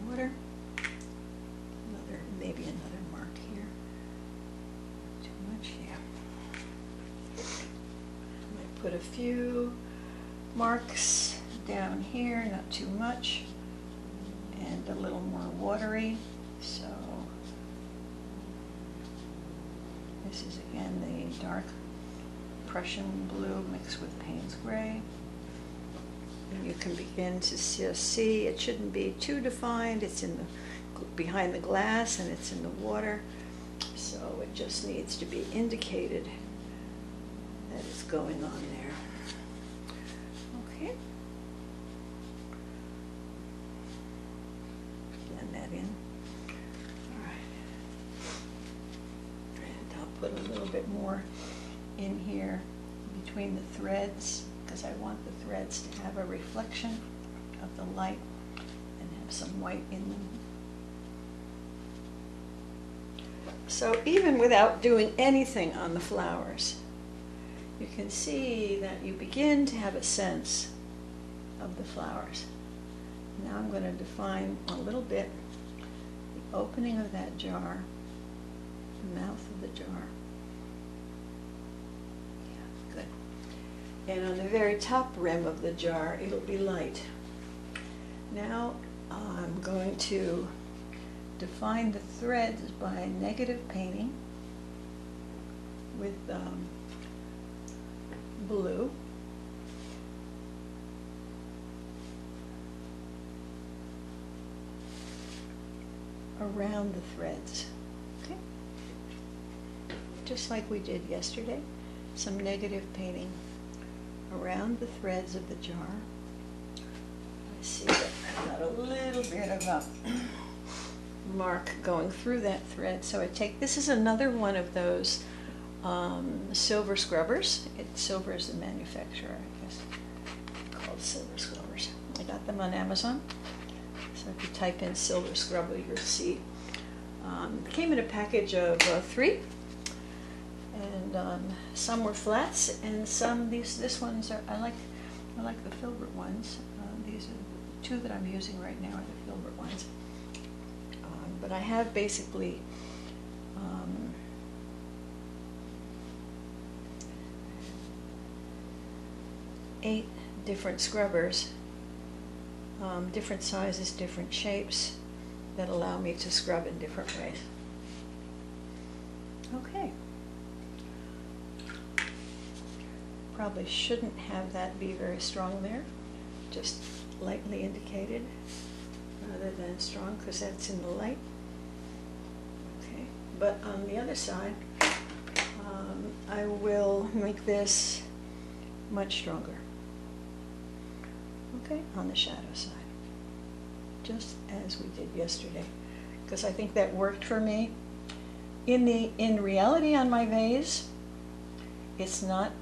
S1: Water. Maybe another mark here. Not too much, yeah. I might put a few marks down here, not too much, and a little more watery. So this is again the dark Prussian blue mixed with Payne's gray. And you can begin to see it shouldn't be too defined. It's in the behind the glass and it's in the water, so it just needs to be indicated that it's going on there. Okay. Blend that in. All right. And I'll put a little bit more in here between the threads, because I want the threads to have a reflection of the light and have some white in them. So even without doing anything on the flowers, you can see that you begin to have a sense of the flowers. Now I'm going to define a little bit the opening of that jar, the mouth of the jar. Yeah, good. And on the very top rim of the jar, it'll be light. Now I'm going to define the threads by negative painting with blue. Around the threads, okay? Just like we did yesterday, some negative painting around the threads of the jar. I see that I've got a little bit of a mark going through that thread, so I take, this is another one of those silver scrubbers. Silver is the manufacturer, I guess, called silver scrubbers. I got them on Amazon, so if you type in silver scrubber, you'll see. It came in a package of 3, and some were flats, and some this ones are, I like the filbert ones. These are the 2 that I'm using right now are the filbert ones. But I have basically 8 different scrubbers, different sizes, different shapes, that allow me to scrub in different ways. Okay. Probably shouldn't have that be very strong there, just lightly indicated rather than strong, because that's in the light. Okay, but on the other side, I will make this much stronger. Okay, on the shadow side, just as we did yesterday, because I think that worked for me. In reality, on my vase, it's not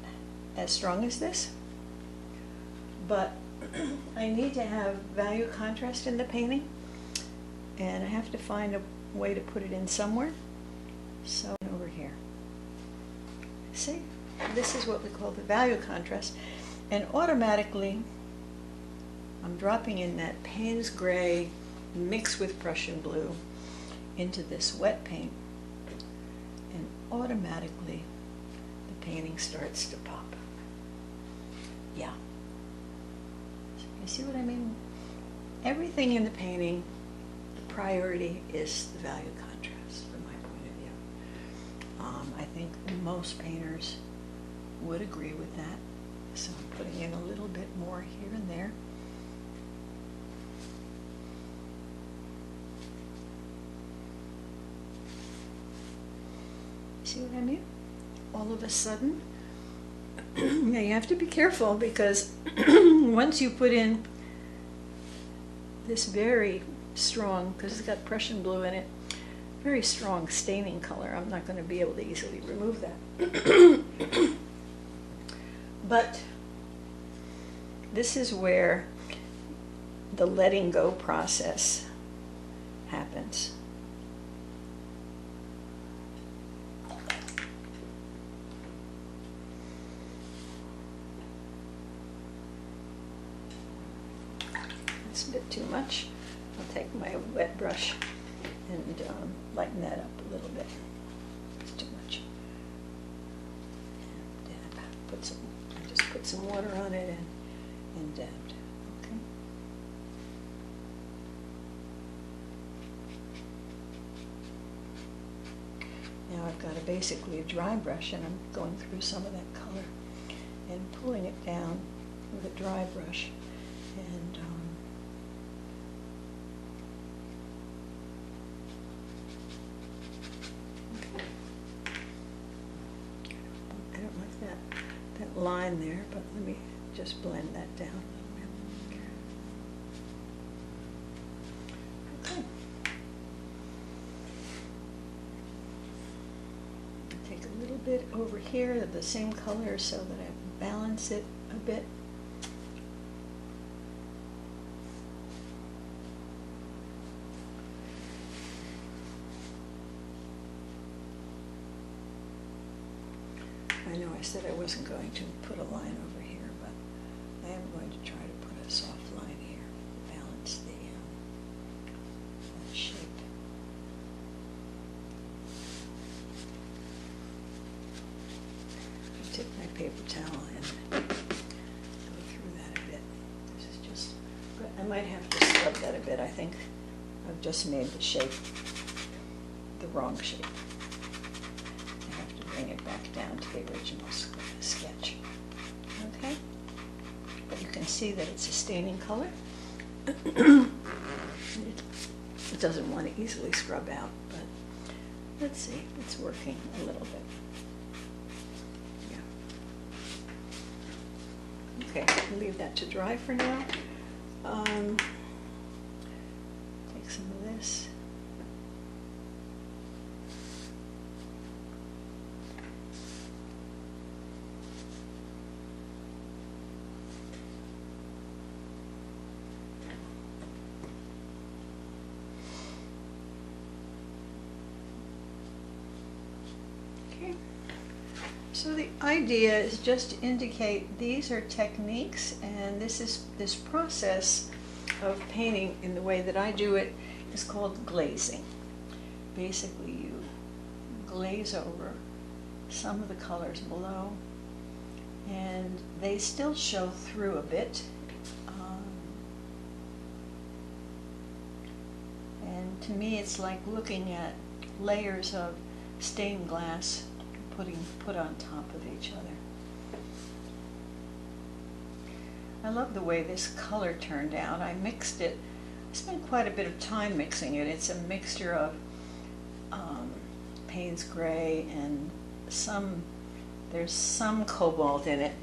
S1: as strong as this, but I need to have value contrast in the painting, and I have to find a way to put it in somewhere. So over here, see, this is what we call the value contrast, and automatically I'm dropping in that Payne's gray mixed with Prussian blue into this wet paint, and automatically the painting starts to pop. Yeah. You see what I mean? Everything in the painting, the priority is the value contrast. I think most painters would agree with that. So I'm putting in a little bit more here and there. See what I mean? All of a sudden, now you have to be careful because once you put in this very strong, because it's got Prussian blue in it, very strong staining color, I'm not going to be able to easily remove that. But this is where the letting go process happens. That's a bit too much. I'll take my wet brush and lighten that up a little bit. It's too much. And I just put some water on it and dabbed. Okay. Now I've got basically a dry brush, and I'm going through some of that color and pulling it down with a dry brush. And I don't like that line there, but let me just blend that down a little bit. Okay. Take a little bit over here of the same color so that I balance it a bit. I know I said I wasn't going to put a line over here, but I am going to try to put a soft line here to balance the shape. I'll take my paper towel and go through that a bit. This is just, I might have to scrub that a bit. I think I've just made the shape the wrong shape. Bring it back down to the original sketch. Okay? But you can see that it's a staining color. It doesn't want to easily scrub out, but let's see, it's working a little bit. Yeah. Okay, I'll leave that to dry for now. Take some of this. So the idea is just to indicate these are techniques, and this process of painting in the way that I do it is called glazing. Basically, you glaze over some of the colors below, and they still show through a bit. And to me, it's like looking at layers of stained glass put on top of each other. I love the way this color turned out. I mixed it. I spent quite a bit of time mixing it. It's a mixture of Payne's gray and there's some cobalt in it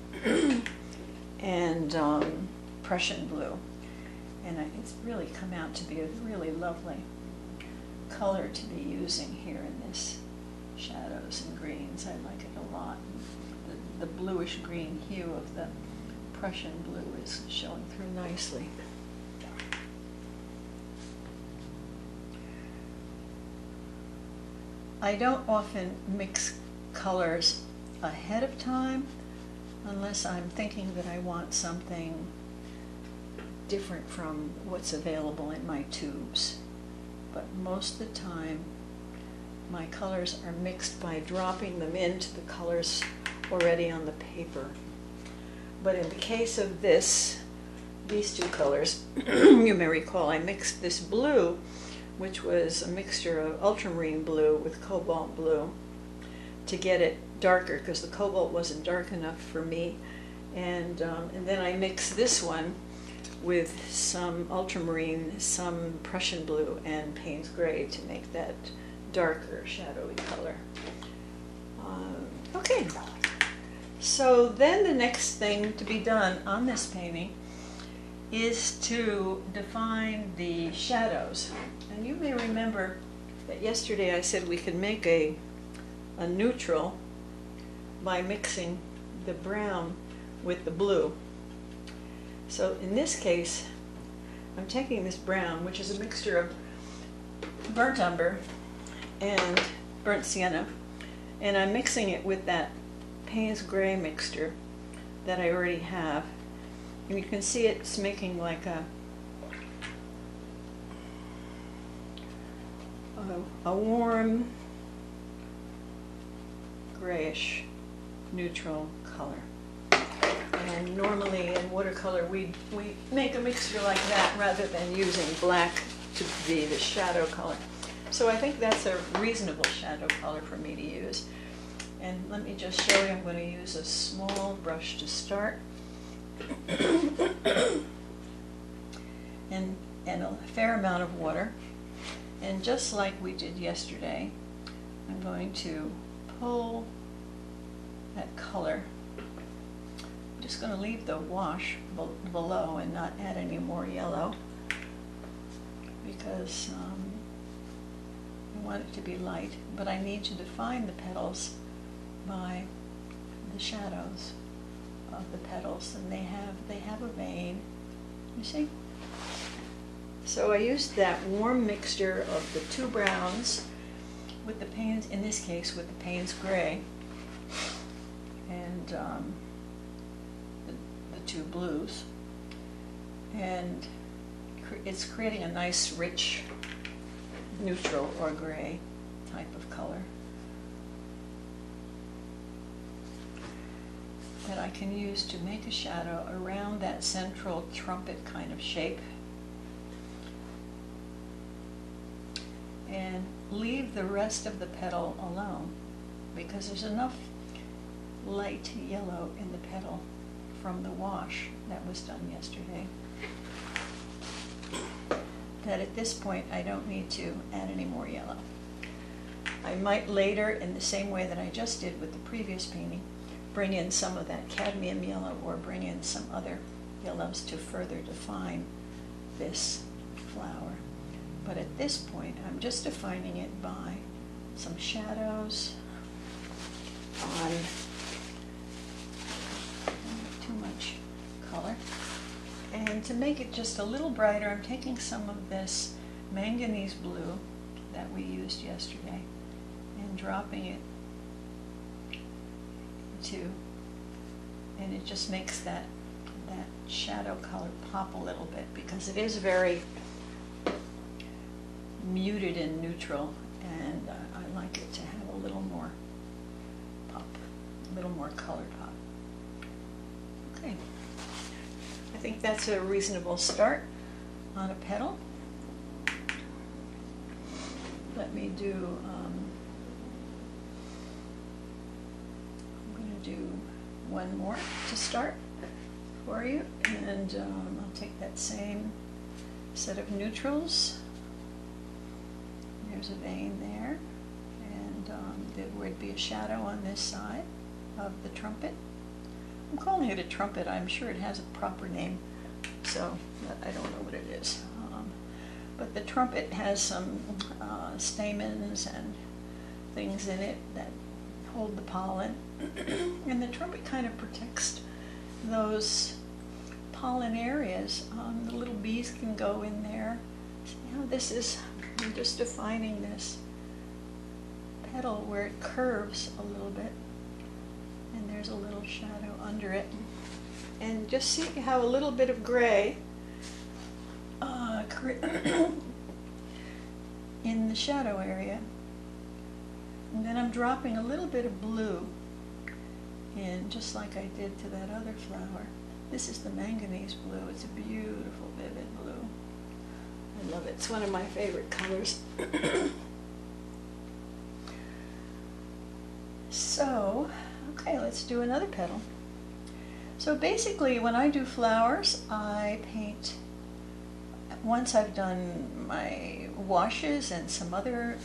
S1: and Prussian blue. And it's really come out to be a really lovely color to be using here in this shadows and greens. I like it a lot. The bluish green hue of the Prussian blue is showing through nicely. I don't often mix colors ahead of time unless I'm thinking that I want something different from what's available in my tubes. But most of the time my colors are mixed by dropping them into the colors already on the paper. But in the case of these two colors, you may recall I mixed this blue, which was a mixture of ultramarine blue with cobalt blue. to get it darker because the cobalt wasn't dark enough for me. And then I mix this one with some ultramarine, some Prussian blue, and Payne's gray to make that darker, shadowy color. Okay, so then the next thing to be done on this painting is to define the shadows. And you may remember that yesterday I said we could make a neutral by mixing the brown with the blue. So in this case, I'm taking this brown, which is a mixture of burnt umber and burnt sienna, and I'm mixing it with that Payne's gray mixture that I already have. And you can see it's making like a warm grayish neutral color. And normally in watercolor we make a mixture like that rather than using black to be the shadow color. So I think that's a reasonable shadow color for me to use. And let me just show you, I'm going to use a small brush to start. and a fair amount of water. And just like we did yesterday, I'm going to pull that color. I'm just going to leave the wash below and not add any more yellow because I want it to be light, but I need to define the petals by the shadows of the petals, and they have a vein, you see? So I used that warm mixture of the two browns with the Payne's, in this case with the Payne's gray, and the two blues, and it's creating a nice rich neutral or gray type of color that I can use to make a shadow around that central trumpet kind of shape, and leave the rest of the petal alone because there's enough light yellow in the petal from the wash that was done yesterday that at this point I don't need to add any more yellow. I might later, in the same way that I just did with the previous painting, bring in some of that cadmium yellow or bring in some other yellows to further define this flower. But at this point, I'm just defining it by some shadows on not too much color. And to make it just a little brighter, I'm taking some of this manganese blue that we used yesterday and dropping it into, and it just makes that shadow color pop a little bit because it is very muted and neutral, and I like it to have a little more pop, a little more color pop. Okay, I think that's a reasonable start on a petal. Let me do, I'm going to do one more to start for you, and I'll take that same set of neutrals. There's a vein there, and there would be a shadow on this side of the trumpet. I'm calling it a trumpet. I'm sure it has a proper name, so I don't know what it is. But the trumpet has some stamens and things in it that hold the pollen, and the trumpet kind of protects those pollen areas. The little bees can go in there. See how this is, I'm just defining this petal where it curves a little bit, and there's a little shadow under it. And just see how a little bit of gray in the shadow area. And then I'm dropping a little bit of blue in, just like I did to that other flower. This is the manganese blue. It's a beautiful, vivid blue. I love it. It's one of my favorite colors. So, okay, let's do another petal. So basically, when I do flowers, I paint, once I've done my washes and some other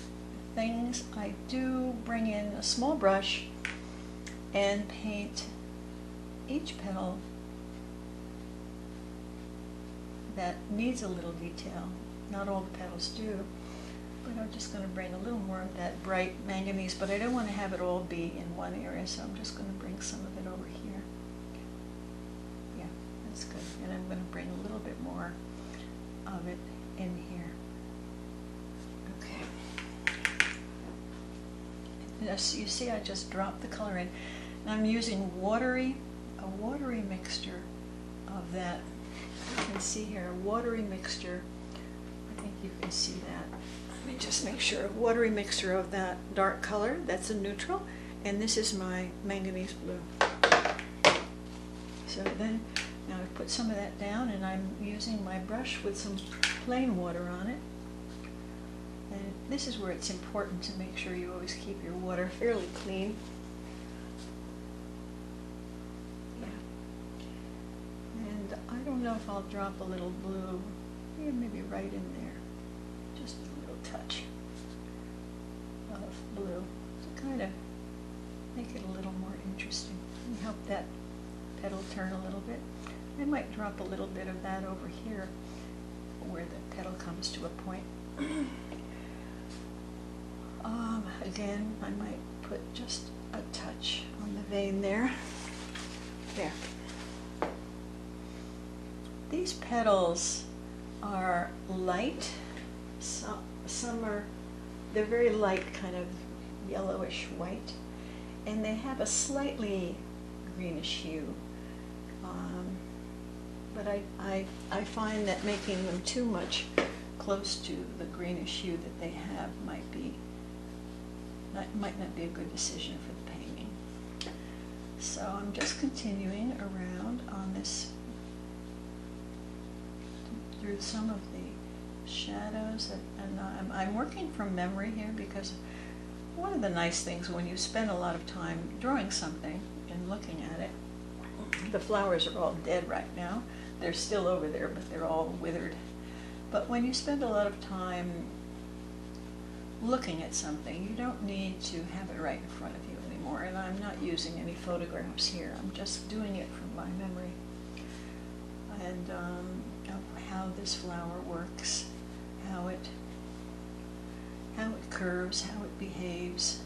S1: things, I do bring in a small brush and paint each petal that needs a little detail. Not all the petals do, but I'm just going to bring a little more of that bright manganese, but I don't want to have it all be in one area, so I'm just going to bring some of it over here. Yeah, that's good. And I'm going to bring a little bit more of it in here. Okay. Yes, you see I just dropped the color in. And I'm using a watery mixture of that. You can see here, a watery mixture. I think you can see that. Let me just make sure. A watery mixture of that dark color, that's a neutral, and this is my manganese blue. So then, now I put some of that down, and I'm using my brush with some plain water on it. And this is where it's important to make sure you always keep your water fairly clean. I don't know if I'll drop a little blue, yeah, maybe right in there, just a little touch of blue to kind of make it a little more interesting and help that petal turn a little bit. I might drop a little bit of that over here where the petal comes to a point. Again, I might put just a touch on the vein there. There. These petals are light, some are, they're very light, kind of yellowish white, and they have a slightly greenish hue. But I find that making them too much close to the greenish hue that they have might not be a good decision for the painting. So I'm just continuing around on this through some of the shadows, and I'm working from memory here, because one of the nice things when you spend a lot of time drawing something and looking at it, the flowers are all dead right now. They're still over there, but they're all withered. But when you spend a lot of time looking at something, you don't need to have it right in front of you anymore, and I'm not using any photographs here. I'm just doing it from my memory. And how this flower works, how it curves, how it behaves,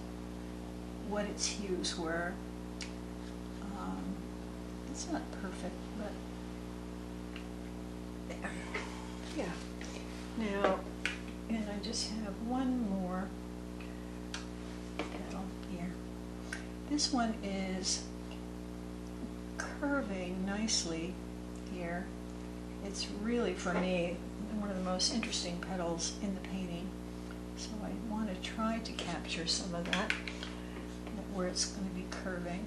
S1: what its hues were. It's not perfect, but there. Yeah. Now, and I just have one more petal here. This one is curving nicely here. It's really, for me, one of the most interesting petals in the painting. So I want to try to capture some of that, where it's going to be curving.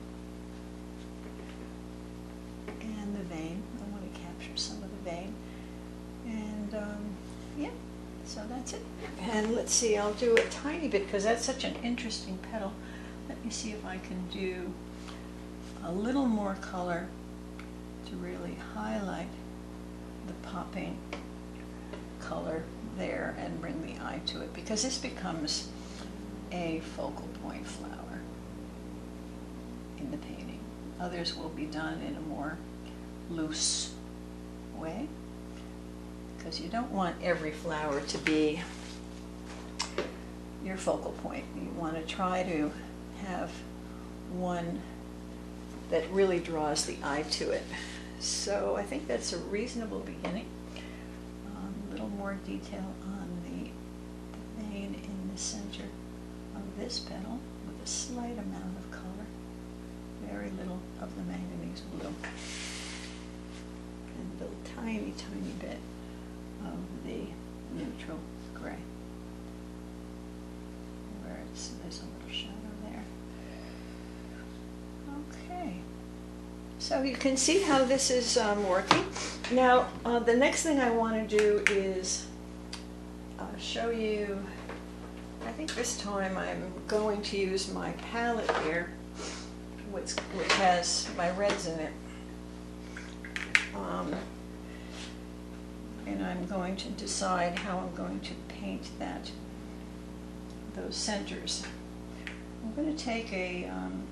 S1: And the vein, I want to capture some of the vein. And yeah, so that's it. And let's see, I'll do a tiny bit, because that's such an interesting petal. Let me see if I can do a little more color to really highlight the popping color there and bring the eye to it, because this becomes a focal point flower in the painting. Others will be done in a more loose way, because you don't want every flower to be your focal point. You want to try to have one that really draws the eye to it. So I think that's a reasonable beginning. A little more detail on the vein in the center of this petal with a slight amount of color. Very little of the manganese blue. And a tiny, tiny bit of the neutral gray. Where there's a little shadow there. Okay. So you can see how this is working. Now, the next thing I want to do is show you, I think this time I'm going to use my palette here, which has my reds in it. And I'm going to decide how I'm going to paint those centers. I'm going to take I'm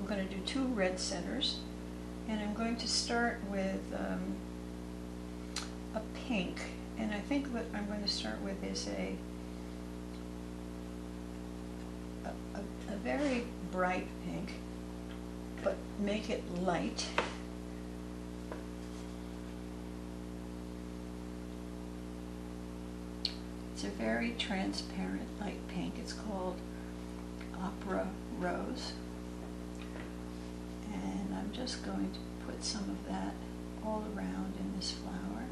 S1: going to do 2 red centers, and I'm going to start with a pink, and I think what I'm going to start with is a very bright pink, but make it light. It's a very transparent light pink. It's called Opera Rose. And I'm just going to put some of that all around in this flower.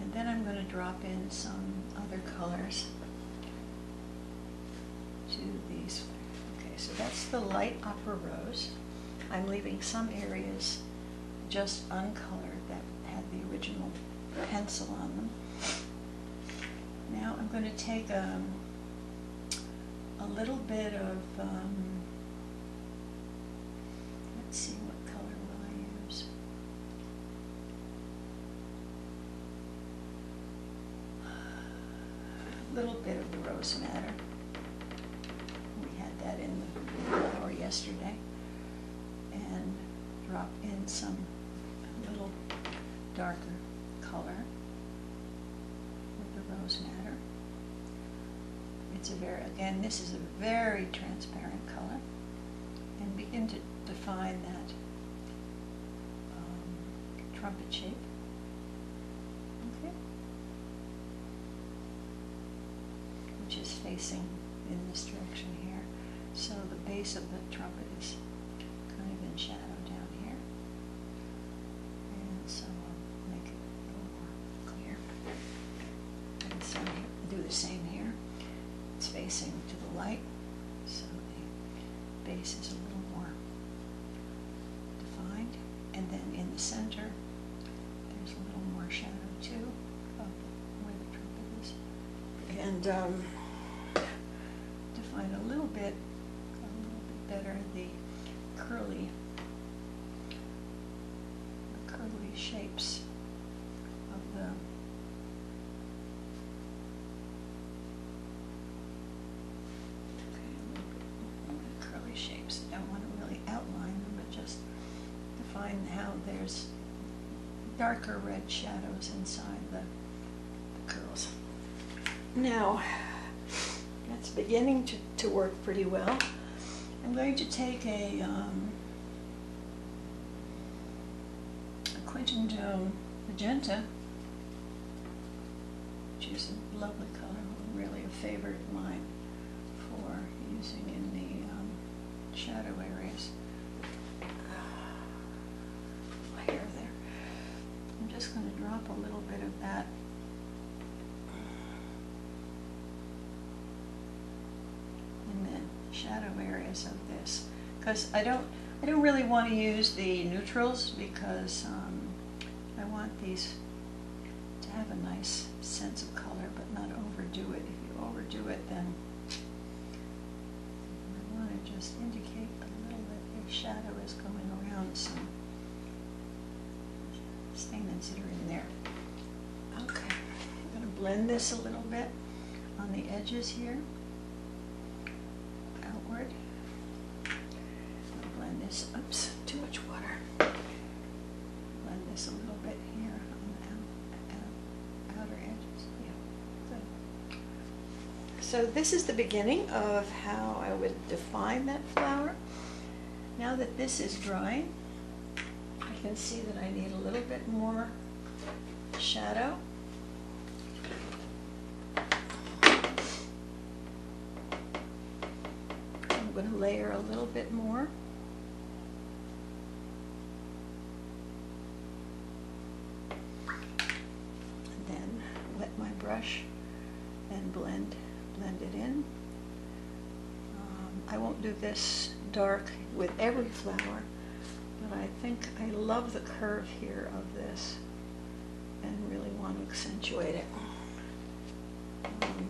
S1: And then I'm going to drop in some other colors to these. Okay, so that's the light Opera Rose. I'm leaving some areas just uncolored that had the original pencil on them. Now I'm going to take a little bit of, let's see, what color will I use? A little bit of the rose madder. We had that in the flower yesterday. And drop in some little darker color with the rose madder. It's a again, this is a very transparent color, and begin to define that trumpet shape. Okay, which is facing in this direction here. So the base of the trumpet is kind of in shadow down here, and so I'll make it a little more clear. And so do the same here. It's facing to the light, so the base is a little more defined. And then in the center, there's a little more shadow too of where the trumpet is. And define a little bit better the curly shapes of the shapes. I don't want to really outline them, but just define how there's darker red shadows inside the curls. Now, that's beginning to work pretty well. I'm going to take a Quinton magenta, which is a lovely color, really a favorite of mine for using in the shadow areas. Here, there. I'm just going to drop a little bit of that in the shadow areas of this, because I don't really want to use the neutrals, because I want these to have a nice sense of color, but not overdo it. If you overdo it, then just indicate a little bit the shadow is going around some stamens that are in there. Okay, I'm going to blend this a little bit on the edges here, outward. I'll blend this, oops, too much water. Blend this a little bit here on the outer edges. Yeah, good. So this is the beginning of how I would define that flower. Now that this is drying, I can see that I need a little bit more shadow. I'm going to layer a little bit more. And then wet my brush and blend it in. I won't do this dark with every flower, but I think I love the curve here of this and really want to accentuate it.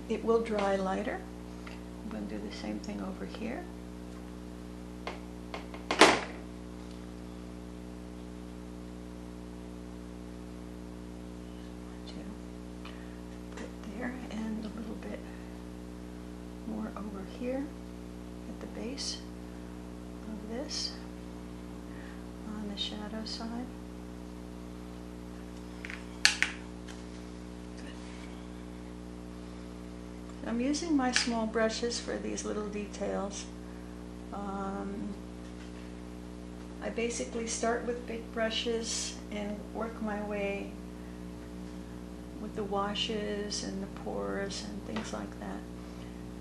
S1: It will dry lighter. I'm going to do the same thing over here. here at the base of this on the shadow side. I'm using my small brushes for these little details. I basically start with big brushes and work my way with the washes and the pours and things like that,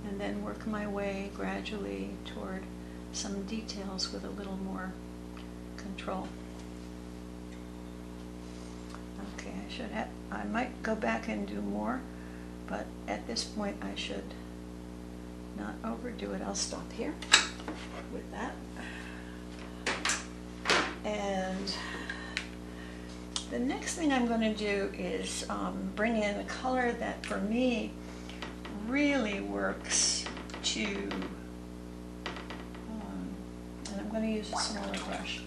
S1: and then work my way gradually toward some details with a little more control. Okay, I might go back and do more, but at this point I should not overdo it. I'll stop here with that. And the next thing I'm going to do is bring in a color that for me really works to, and I'm going to use a smaller brush.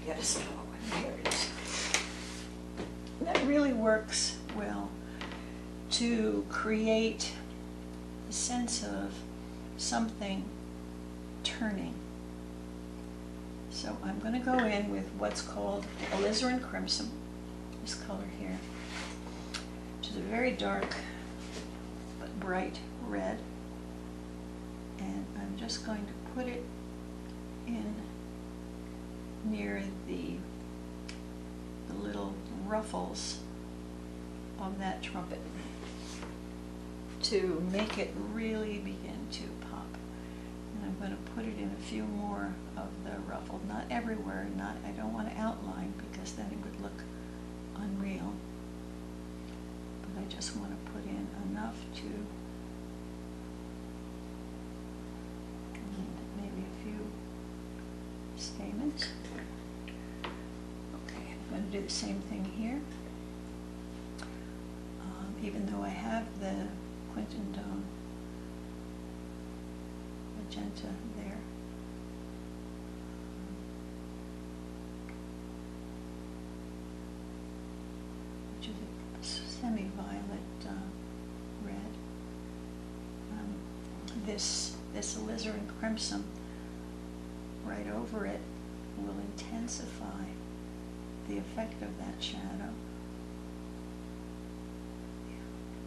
S1: Get a smaller one. Here it is. That really works well to create a sense of something turning. So I'm going to go in with what's called Alizarin Crimson, this color here, which is a very dark but bright red. And I'm just going to put it in near the little ruffles of that trumpet to make it really begin to pop. And I'm going to put it in a few more of the ruffle, not everywhere, I don't want to outline because then it would look unreal. But I just want to put in enough to maybe a few stamens. Okay, I'm going to do the same thing here. Even though I have the Quintandone magenta there. Which is a semi-violet red. This Alizarin Crimson right over it will intensify the effect of that shadow.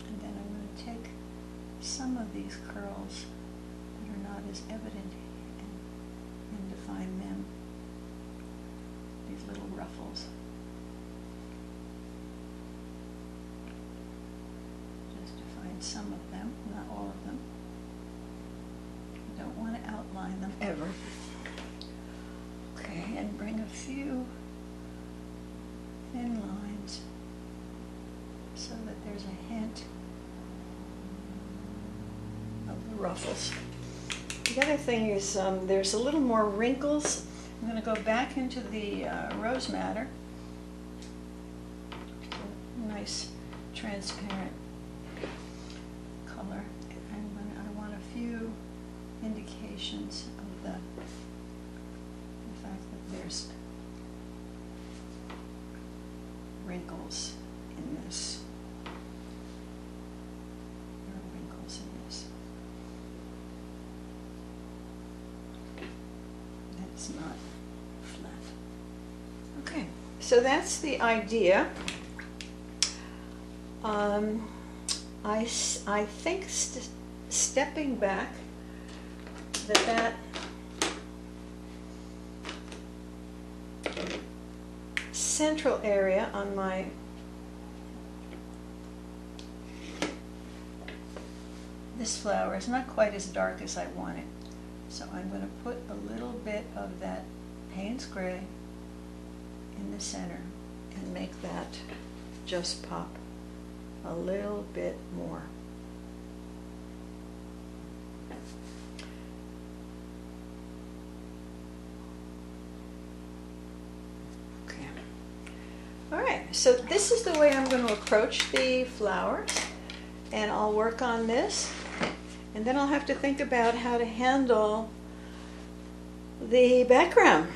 S1: And then I'm going to take some of these curls that are not as evident and define them, these little ruffles. Just define some of them, not all of them. I don't want to outline them ever. Okay, and bring a few thin lines so that there's a hint of the ruffles. The other thing is there's a little more wrinkles. I'm going to go back into the rose madder. Nice transparent color. I want a few indications of the fact that there's wrinkles in this. There are wrinkles in this. That's not flat. Okay, so that's the idea. I think stepping back, that central area on this flower is not quite as dark as I want it. So I'm going to put a little bit of that Payne's Gray in the center and make that just pop a little bit more. Okay. All right, so this is the way I'm going to approach the flowers, and I'll work on this, and then I'll have to think about how to handle the background.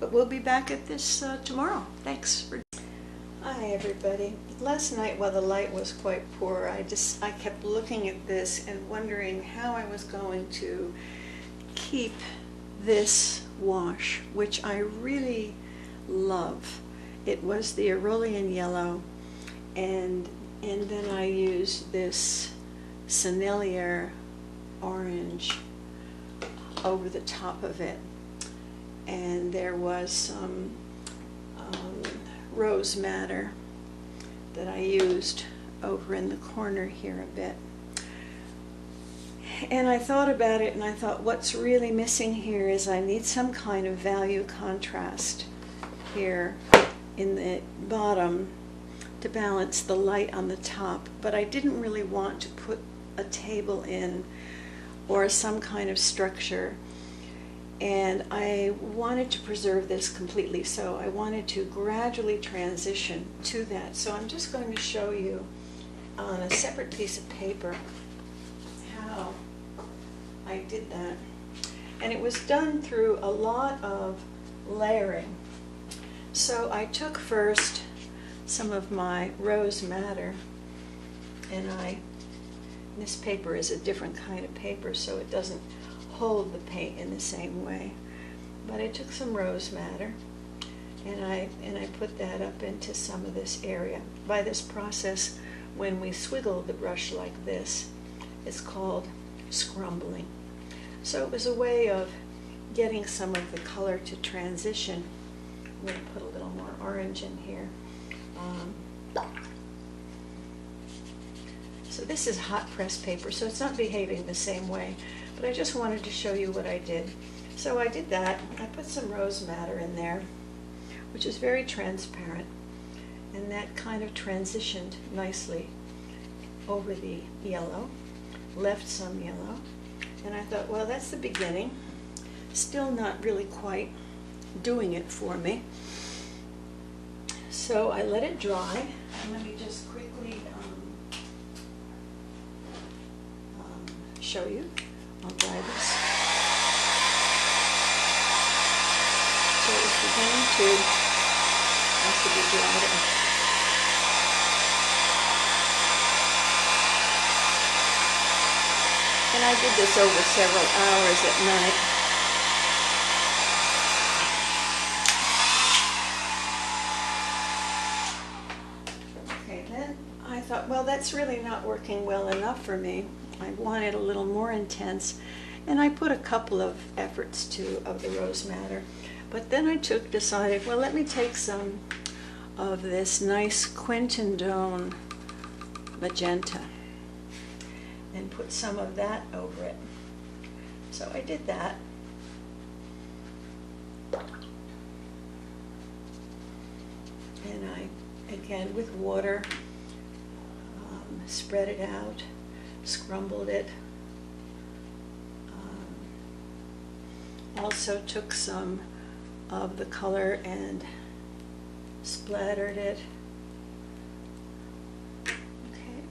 S1: But we'll be back at this tomorrow. Thanks for. I Hi everybody. Last night while the light was quite poor, I kept looking at this and wondering how I was going to keep this wash, which I really love. It was the Aeolian yellow, and then I used this Sennelier orange over the top of it, and there was some rose madder that I used over in the corner here a bit. And I thought about it and I thought, what's really missing here is I need some kind of value contrast here in the bottom to balance the light on the top. But I didn't really want to put a table in or some kind of structure. And I wanted to preserve this completely, so I wanted to gradually transition to that. So I'm just going to show you on a separate piece of paper how I did that. And it was done through a lot of layering. So I took first some of my rose madder, and this paper is a different kind of paper, so it doesn't hold the paint in the same way. But I took some rose madder and I put that up into some of this area. By this process, when we swiggle the brush like this, it's called scrumbling. So it was a way of getting some of the color to transition. I'm going to put a little more orange in here. So this is hot press paper, so it's not behaving the same way. But I just wanted to show you what I did. So I did that. I put some rose madder in there, which is very transparent, and that kind of transitioned nicely over the yellow, left some yellow, and I thought, well, that's the beginning. Still not really quite doing it for me. So I let it dry. Let me just quickly show you. I'll dry this. So it's beginning to have to be dried up. And I did this over several hours at night. Okay, then I thought, well, that's really not working well enough for me. I wanted a little more intense, and I put a couple of efforts of the rose madder. But then I decided, well, let me take some of this nice Quintandone magenta and put some of that over it. So I did that. And I, again, with water, spread it out, scrumbled it. Also took some of the color and splattered it. Okay,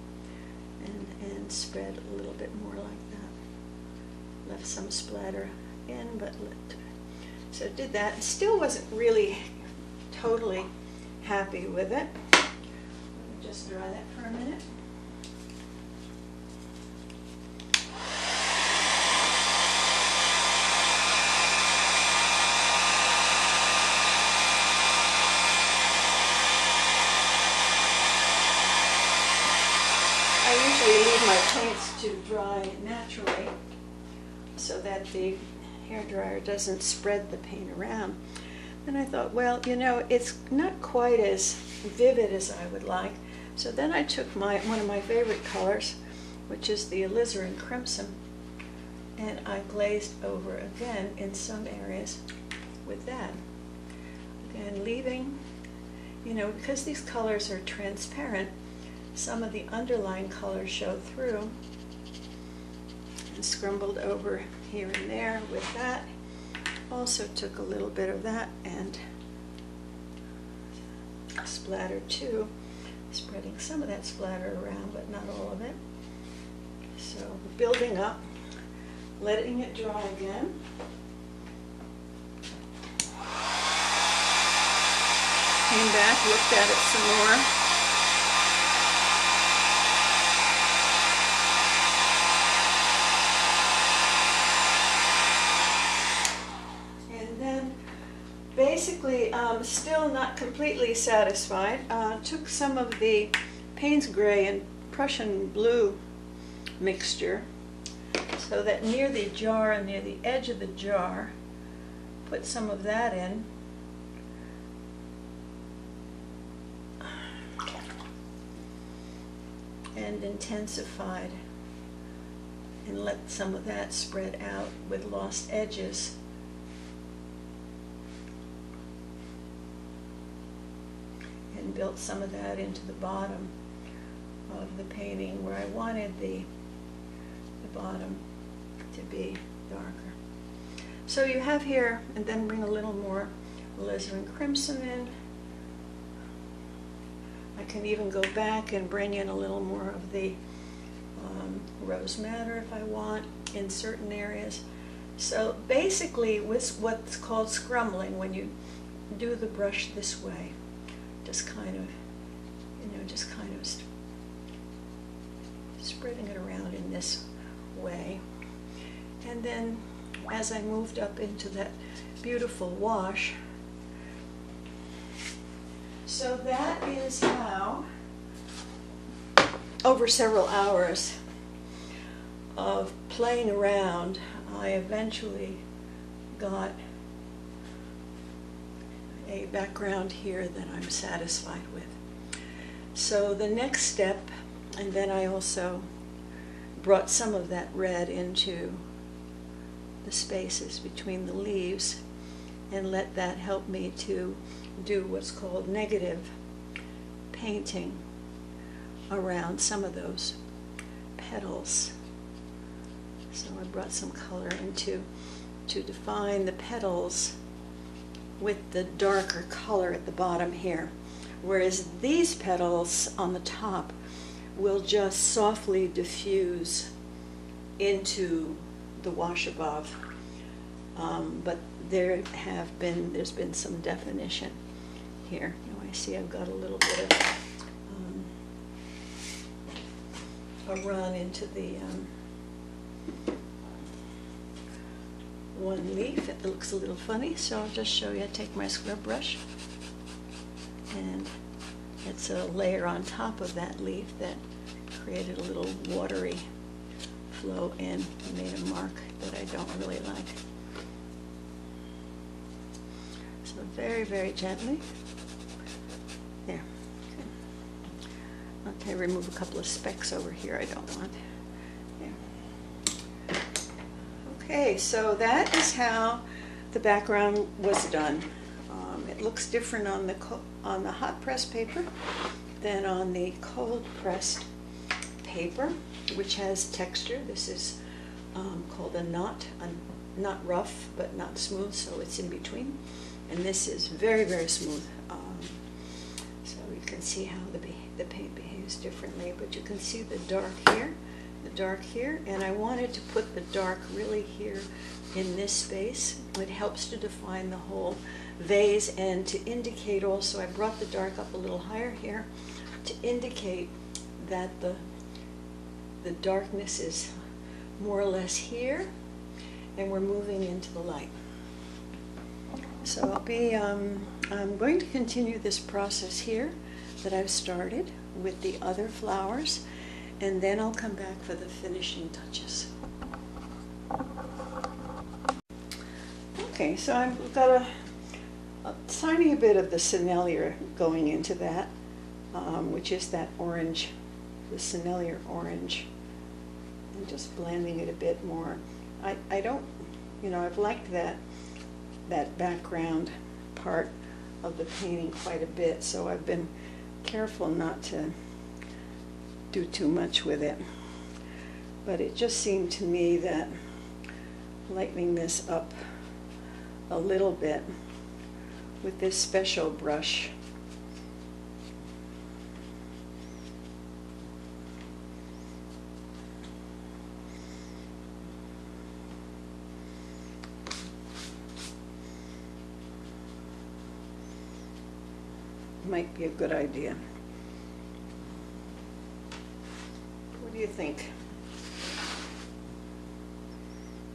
S1: and spread a little bit more like that. Left some splatter in, but so did that. Still wasn't really totally happy with it. Let me just dry that for a minute. I usually leave my paints to dry naturally so that the hairdryer doesn't spread the paint around. And I thought, well, you know, it's not quite as vivid as I would like. So then I took one of my favorite colors, which is the Alizarin Crimson, and I glazed over again in some areas with that. Again, leaving, you know, because these colors are transparent, some of the underlying colors show through, and scrumbled over here and there with that. Also took a little bit of that and splattered too, spreading some of that splatter around, but not all of it. So building up, letting it dry again. came back, looked at it some more. And then basically, still not completely satisfied, took some of the Payne's Gray and Prussian Blue mixture, so that near the jar and near the edge of the jar, put some of that in. And intensified, and let some of that spread out with lost edges. And built some of that into the bottom of the painting where I wanted the bottom to be darker. So you have here, and then bring a little more Alizarin Crimson in. I can even go back and bring in a little more of the rose madder if I want in certain areas. So basically, with what's called scrumbling, when you do the brush this way, just kind of, just kind of spreading it around in this way. And then as I moved up into that beautiful wash, so that is how, over several hours of playing around, I eventually got a background here that I'm satisfied with. So the next step, and then I also brought some of that red into the spaces between the leaves and let that help me to do what's called negative painting around some of those petals. So I brought some color into to define the petals with the darker color at the bottom here, whereas these petals on the top will just softly diffuse into the wash above. But there's been some definition here. I see I've got a little bit of a run into the one leaf. It looks a little funny, so I'll just show you. I take my scrub brush, and it's a layer on top of that leaf that created a little watery flow in, made a mark that I don't really like. So very, very gently. There. Okay, remove a couple of specks over here I don't want. There. Okay, so that is how the background was done. It looks different on the hot press paper than on the cold pressed paper, which has texture. This is called a knot, not rough but not smooth, so it's in between. And this is very, very smooth. So you can see how the paint behaves differently, but you can see the dark here, and I wanted to put the dark really here in this space. It helps to define the whole vase and to indicate also, I brought the dark up a little higher here to indicate that the darkness is more or less here, and we're moving into the light. So I'm going to continue this process here that I've started with the other flowers, and then I'll come back for the finishing touches. Okay, so I've got a tiny bit of the Sennelier going into that, which is that orange, the Sennelier orange. I'm just blending it a bit more. I don't, I've liked that background part of the painting quite a bit, so I've been careful not to do too much with it. But it just seemed to me that lightening this up a little bit with this special brush might be a good idea. What do you think?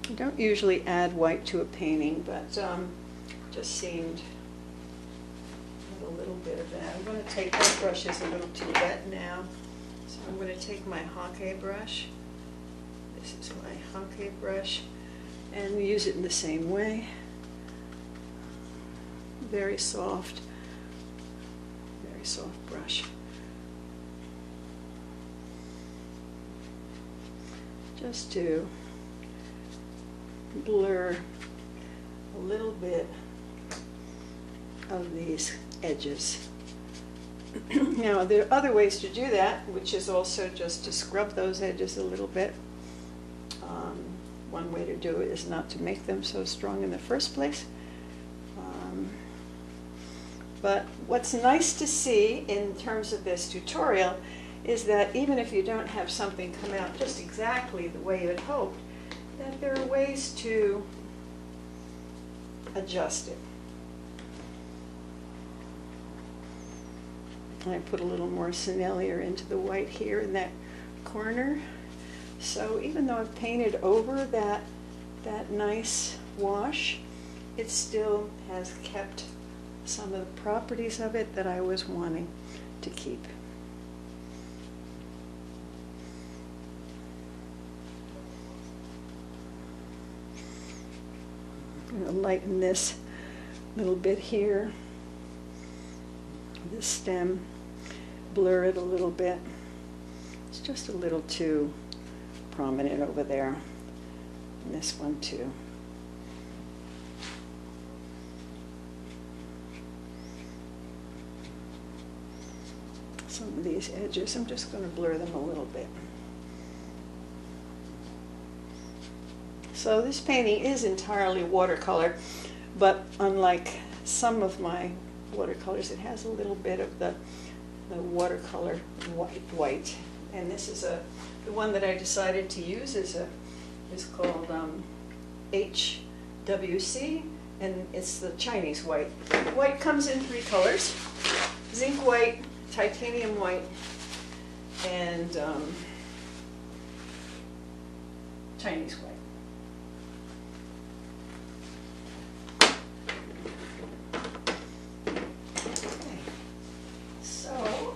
S1: I don't usually add white to a painting, but just seemed a little bit of that. I'm going to take, that brush is a little too wet now, so I'm going to take my Hake brush. This is my Hake brush, and use it in the same way. Very soft brush. Just to blur a little bit of these edges. Now, there are other ways to do that, which is also just to scrub those edges a little bit. One way to do it is not to make them so strong in the first place. But what's nice to see in terms of this tutorial is that even if you don't have something come out just exactly the way you had hoped, that there are ways to adjust it. I put a little more Sennelier into the white here in that corner. So even though I've painted over that nice wash, it still has kept some of the properties of it that I was wanting to keep. I'm going to lighten this little bit here, this stem, blur it a little bit. It's just a little too prominent over there, and this one too. Some of these edges, I'm just going to blur them a little bit. So this painting is entirely watercolor, but unlike some of my watercolors, it has a little bit of the watercolor white. And this is the one that I decided to use is called HWC, and it's the Chinese white. White comes in 3 colors: zinc white, titanium white, and Chinese white. Okay. So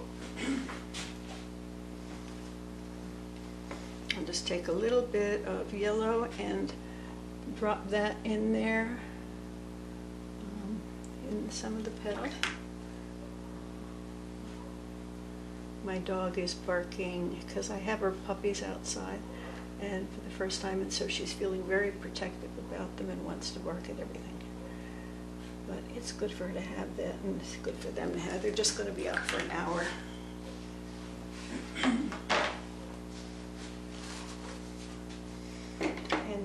S1: I'll just take a little bit of yellow and drop that in there in some of the petals. My dog is barking because I have her puppies outside, and for the first time, and so she's feeling very protective about them and wants to bark at everything. But it's good for her to have that, and it's good for them to have. They're just going to be out for an hour. And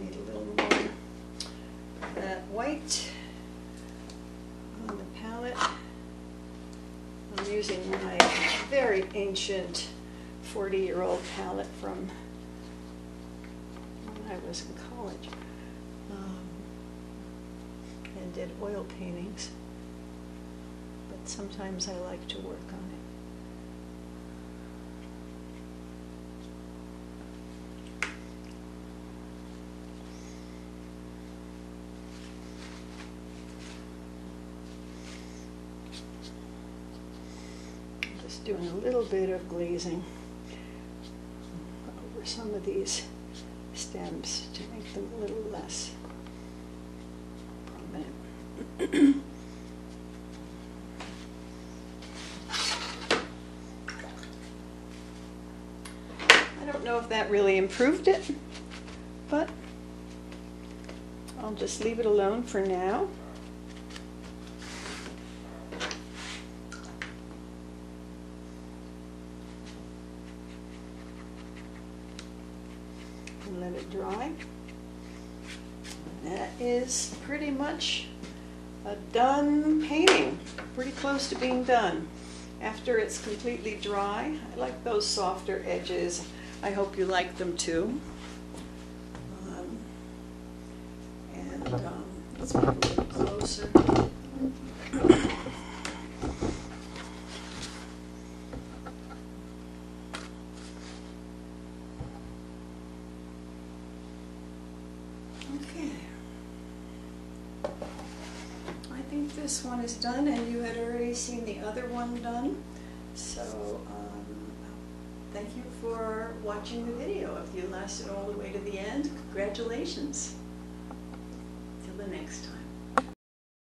S1: need a little more of that white on the palette. I'm using my very ancient 40-year-old palette from when I was in college, and did oil paintings, but sometimes I like to work on it. Just doing a little bit of glazing over some of these stems to make them a little less prominent. I don't know if that really improved it, but I'll just leave it alone for now. And let it dry. That is pretty much a done painting, pretty close to being done. After it's completely dry, I like those softer edges. I hope you like them too. Let's make it a little closer. this one is done, and you had already seen the other one done. So thank you for watching the video. If you lasted all the way to the end, congratulations. Till the next time.